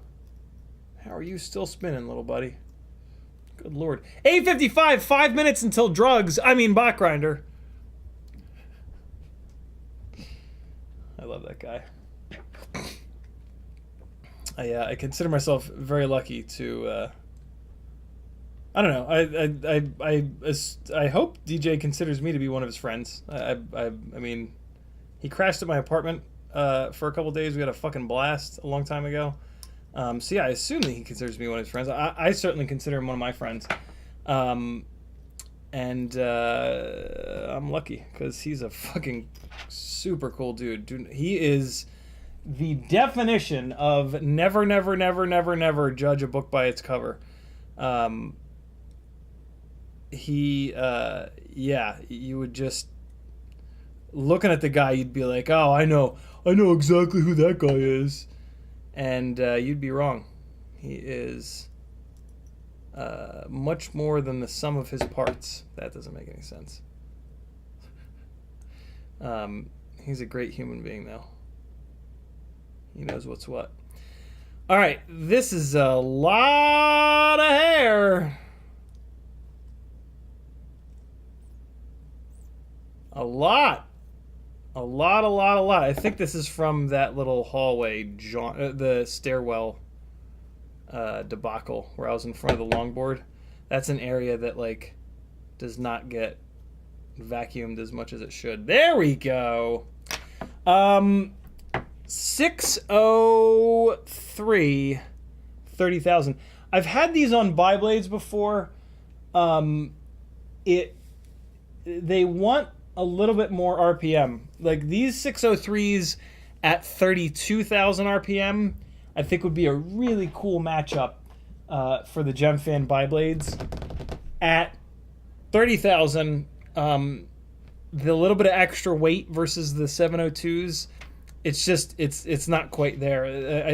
How are you still spinning, little buddy? Good Lord. 8:55, 5 minutes until drugs. I mean, bot grinder. I love that guy. I consider myself very lucky to. I don't know. I hope DJ considers me to be one of his friends. I mean, he crashed at my apartment for a couple days. We had a fucking blast a long time ago. So yeah, I assume that he considers me one of his friends. I certainly consider him one of my friends. And I'm lucky because he's a fucking super cool dude. He is the definition of never, never, never, never, never judge a book by its cover. Yeah, you would just looking at the guy, you'd be like, oh, I know exactly who that guy is, and you'd be wrong. He is much more than the sum of his parts. That doesn't make any sense. He's a great human being, though. He knows what's what. All right, this is a lot of hair. A lot. I think this is from that little hallway, the stairwell debacle where I was in front of the longboard. That's an area that like does not get vacuumed as much as it should. There we go. 603 30,000. I've had these on bi-blades before. They want a little bit more RPM. Like these 603s at 32,000 RPM, I think would be a really cool matchup for the GemFan bi-blades. At 30,000, the little bit of extra weight versus the 702s It's just it's not quite there.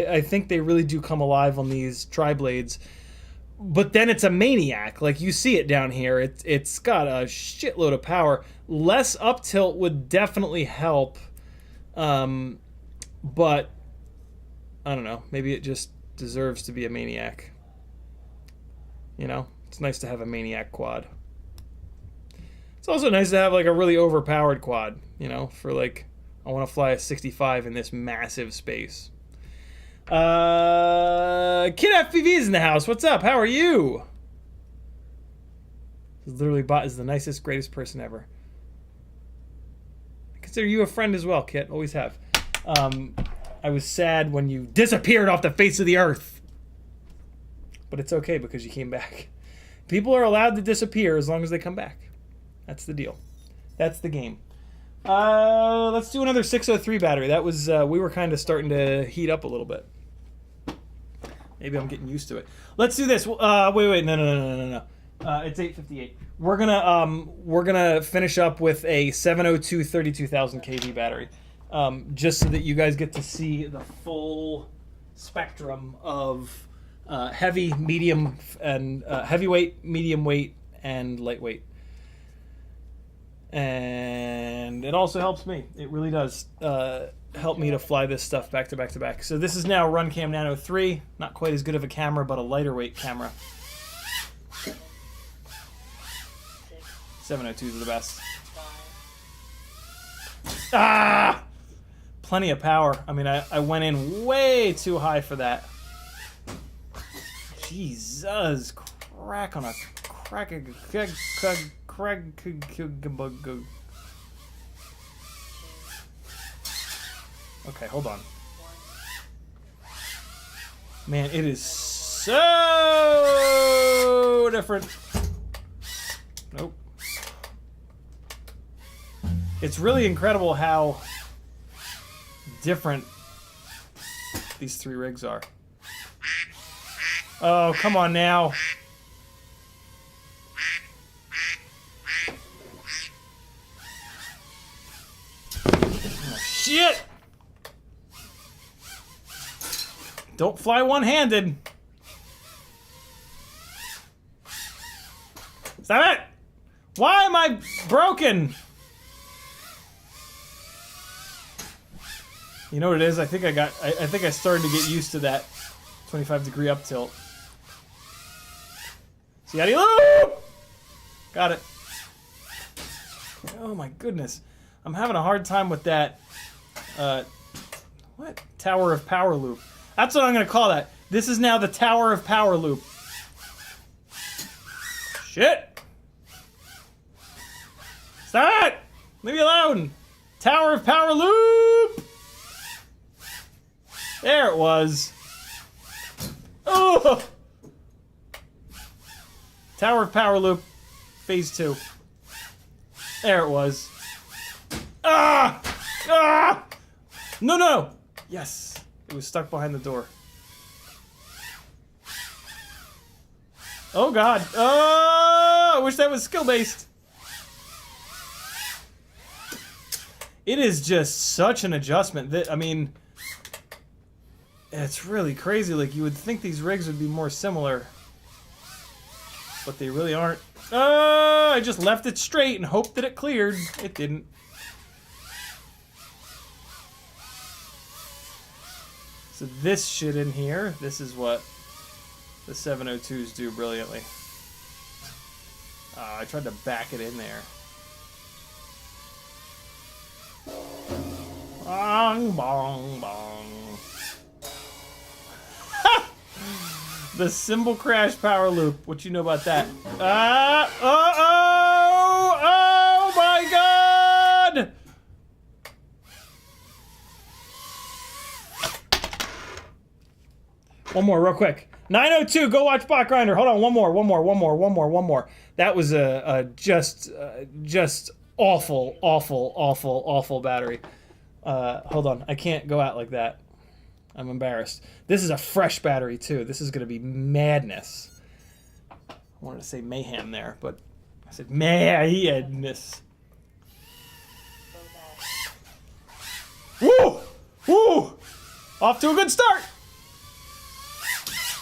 I think they really do come alive on these tri-blades. But then it's a maniac. Like, you see it down here. It's got a shitload of power. Less up tilt would definitely help. But I don't know. Maybe it just deserves to be a maniac. You know, it's nice to have a maniac quad. It's also nice to have like a really overpowered quad, you know, for like, I want to fly a 65 in this massive space. CiottiFPV is in the house. What's up? How are you? Literally Bot is the nicest, greatest person ever. I consider you a friend as well, Kit. Always have. I was sad when you disappeared off the face of the earth. But it's okay because you came back. People are allowed to disappear as long as they come back. That's the deal. That's the game. Let's do another 603 battery. That was, we were kind of starting to heat up a little bit. Maybe I'm getting used to it. Let's do this. Wait, no. It's 8:58. We're gonna finish up with a 702 32,000 kV battery, just so that you guys get to see the full spectrum of heavy, medium, and heavyweight, medium weight, and lightweight. And it also helps me. It really does help me to fly this stuff back to back to back. So this is now RunCam Nano 3. Not quite as good of a camera, but a lighter weight camera. 702s are the best. Ah! Plenty of power. I mean, I went in way too high for that. Jesus. Crack on a crack. Okay, hold on. Man, it is so different. Nope. It's really incredible how different these three rigs are. Oh, come on now. Oh, shit! Don't fly one-handed. Stop it! Why am I broken? You know what it is? I think I started to get used to that 25-degree up tilt. Ciotti loop! Got it. Oh my goodness. I'm having a hard time with that. What? Tower of Power loop. That's what I'm going to call that. This is now the Tower of Power loop. Shit! Stop it! Leave me alone! Tower of Power loop! There it was. Oh! Tower of Power loop, phase 2. There it was. Ah! Ah! No, no! Yes. It was stuck behind the door. Oh, God. Oh! I wish that was skill-based. It is just such an adjustment. That, I mean, it's really crazy. Like, you would think these rigs would be more similar, but they really aren't. Oh! I just left it straight and hoped that it cleared. It didn't. So this shit in here, this is what the 702s do brilliantly. I tried to back it in there. Bong, bong, bong. The cymbal crash power loop. What you know about that? Oh my God! One more, real quick. 902, go watch Bot Grinder. Hold on, one more. That was a just awful battery. Hold on, I can't go out like that. I'm embarrassed. This is a fresh battery too. This is gonna be madness. I wanted to say mayhem there, but I said madness. Woo! Woo! Off to a good start.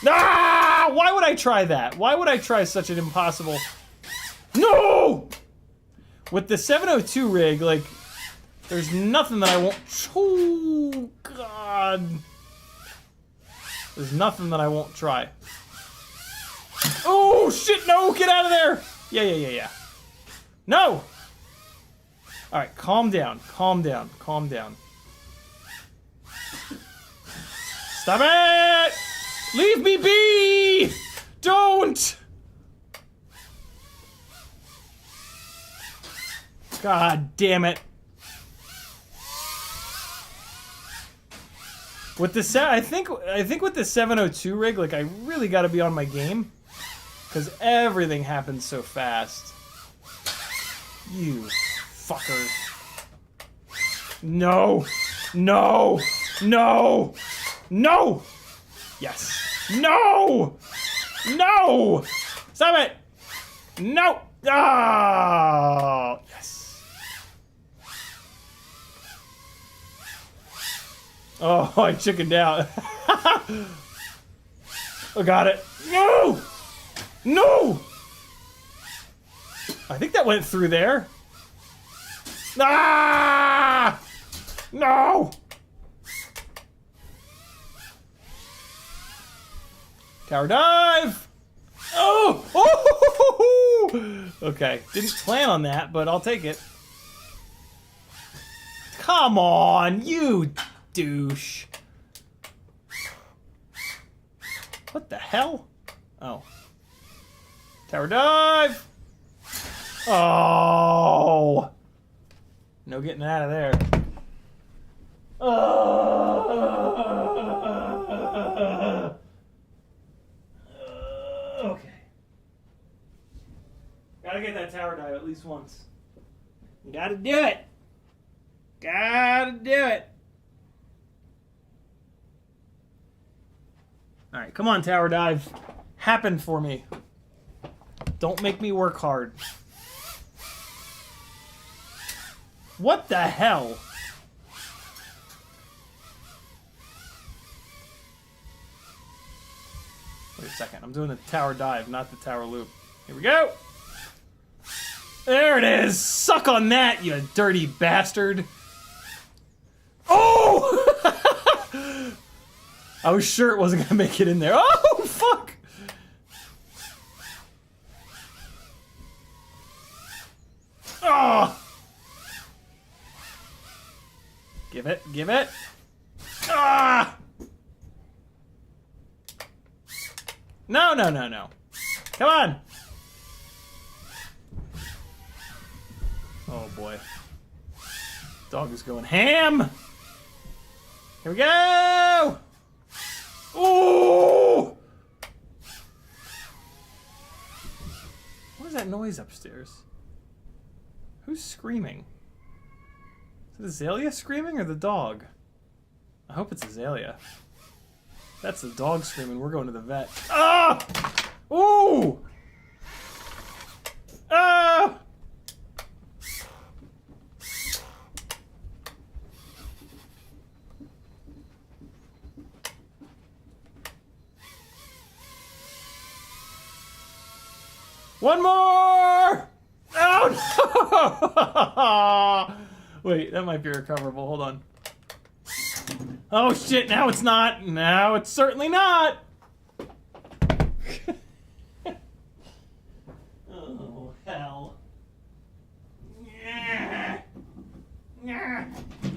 Ah! Why would I try that? Why would I try such an impossible... No! With the 702 rig, like, there's nothing that I won't... Oh, God. There's nothing that I won't try. Oh, shit, no! Get out of there! Yeah. No! Alright, calm down. Stop it! Leave me be! Don't! God damn it. With the I think with the 702 rig, like, I really got to be on my game because everything happens so fast. You fucker. No. Yes. No. Stop it. No. Oh. Yes. Oh, I chickened out. I got it. No. I think that went through there. Ah! No! Tower dive! Oh! Okay, didn't plan on that, but I'll take it. Come on, you douche. What the hell? Oh. Tower dive! Oh! No getting out of there. Okay. Gotta get that tower dive at least once. You gotta do it. Alright, come on, tower dive. Happen for me. Don't make me work hard. What the hell? Wait a second. I'm doing the tower dive, not the tower loop. Here we go. There it is. Suck on that, you dirty bastard. Oh! I was sure it wasn't going to make it in there. Oh, fuck. Oh! Give it. Ah! No. Come on. Oh boy. Dog is going ham. Here we go. Ooh! What is that noise upstairs? Who's screaming? Is it Azalea screaming or the dog? I hope it's Azalea. That's the dog screaming. We're going to the vet. Ah! Ooh! Ah! One more! Oh no! Wait, that might be recoverable. Hold on. Oh shit, now it's not. Now it's certainly not. Oh, hell.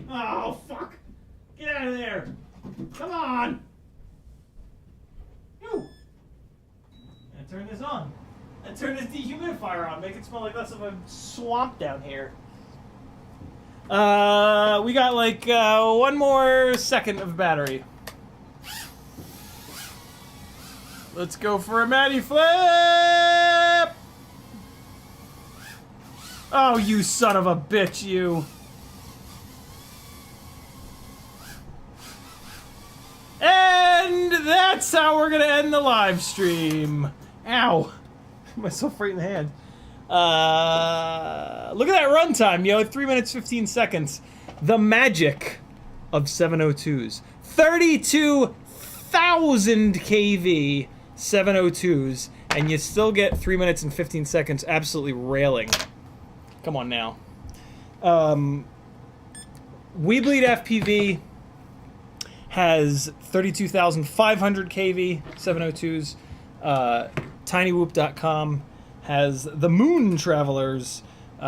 Oh, fuck. Get out of there. Come on. Ooh. And turn this on. And turn this dehumidifier on. Make it smell like less of a swamp down here. We got like 1 more second of battery. Let's go for a Matty flip! Oh, you son of a bitch, you. And that's how we're gonna end the live stream. Ow. Myself right in the hand. Look at that runtime, yo. 3 minutes, 15 seconds. The magic of 702s. 32,000 kV 702s, and you still get 3 minutes and 15 seconds absolutely railing. Come on now. Weebleed FPV has 32,500 kV 702s. TinyWhoop.com has the Moon Travelers,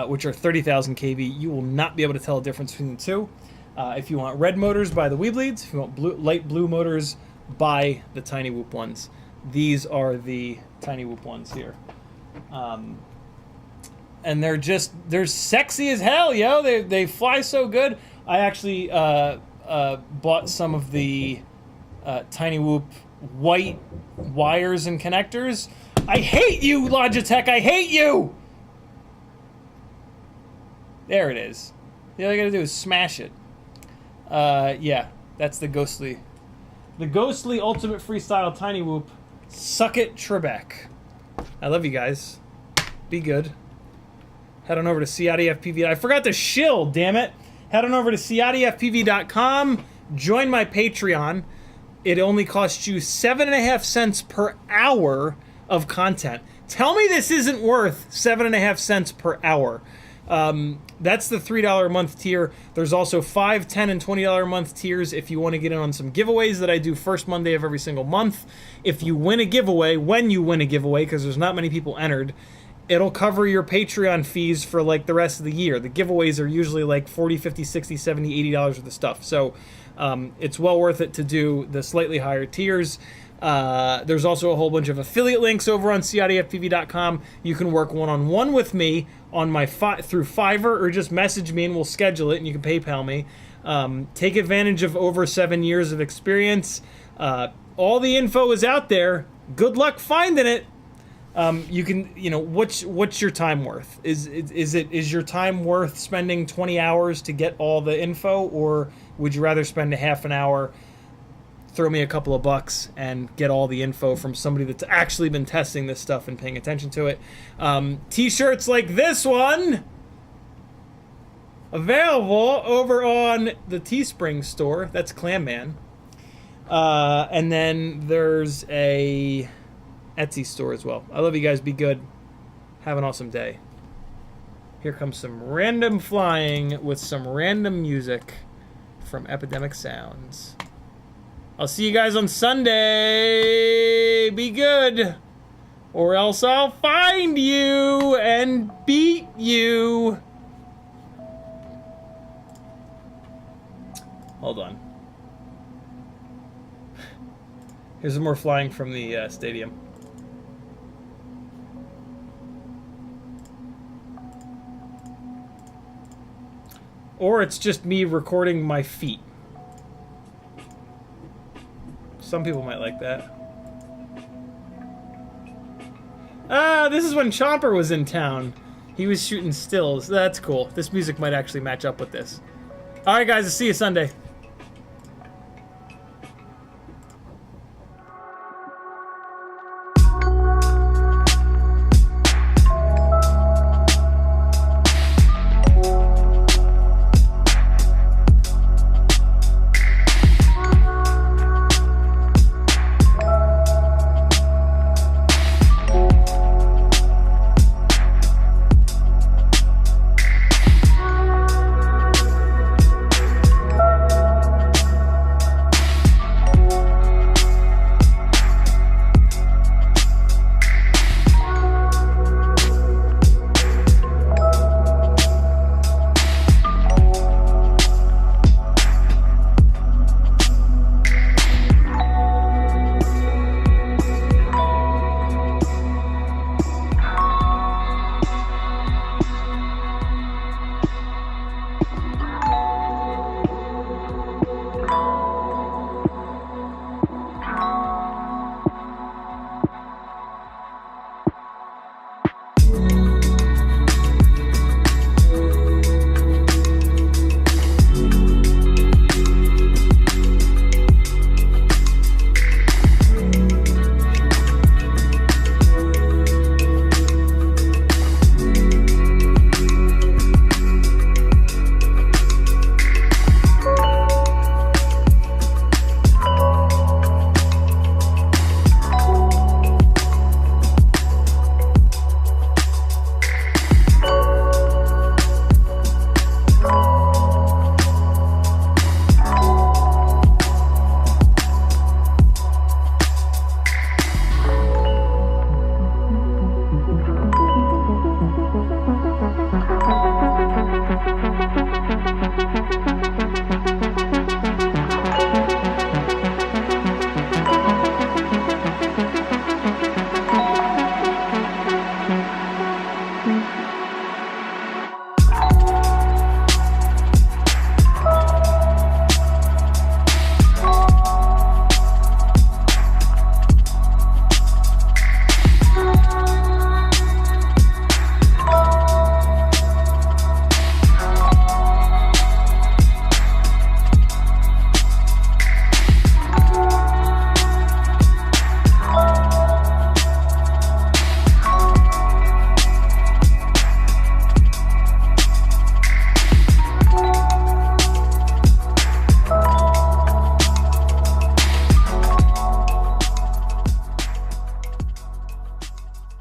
which are 30,000 kV. You will not be able to tell a difference between the two. If you want red motors, buy the Weebleeds. If you want light blue motors, buy the Tiny Whoop ones. These are the Tiny Whoop ones here. And they're sexy as hell, yo. They fly so good. I actually bought some of the Tiny Whoop white wires and connectors. I hate you, Logitech. I hate you. There it is. All I gotta do is smash it. Yeah, that's the ghostly ultimate freestyle Tiny Whoop. Suck it, Trebek. I love you guys. Be good. Head on over to CiottiFPV. I forgot to shill, damn it. Head on over to CiottiFPV.com. Join my Patreon. It only costs you 7.5 cents per hour of content. Tell me this isn't worth 7.5 cents per hour. That's the $3 a month tier. There's also $5, $10, and $20 a month tiers if you want to get in on some giveaways that I do first Monday of every single month. If you win a giveaway, when you win a giveaway, because there's not many people entered, it'll cover your Patreon fees for like the rest of the year. The giveaways are usually like $40, $50, $60, $70, $80 worth of stuff. So it's well worth it to do the slightly higher tiers. There's also a whole bunch of affiliate links over on CiottiFPV.com. You can work one-on-one with me on my through Fiverr, or just message me and we'll schedule it and you can PayPal me. Take advantage of over 7 years of experience. All the info is out there. Good luck finding it. You can, what's your time worth? Is your time worth spending 20 hours to get all the info, or would you rather spend a half an hour, throw me a couple of bucks, and get all the info from somebody that's actually been testing this stuff and paying attention to it? T-shirts like this one available over on the Teespring store. That's Clam Man. And then there's a Etsy store as well. I love you guys. Be good. Have an awesome day. Here comes some random flying with some random music from Epidemic Sounds. I'll see you guys on Sunday. Be good. Or else I'll find you and beat you. Hold on. Here's some more flying from the stadium. Or it's just me recording my feet. Some people might like that. This is when Chomper was in town. He was shooting stills. That's cool. This music might actually match up with this. Alright guys, I'll see you Sunday.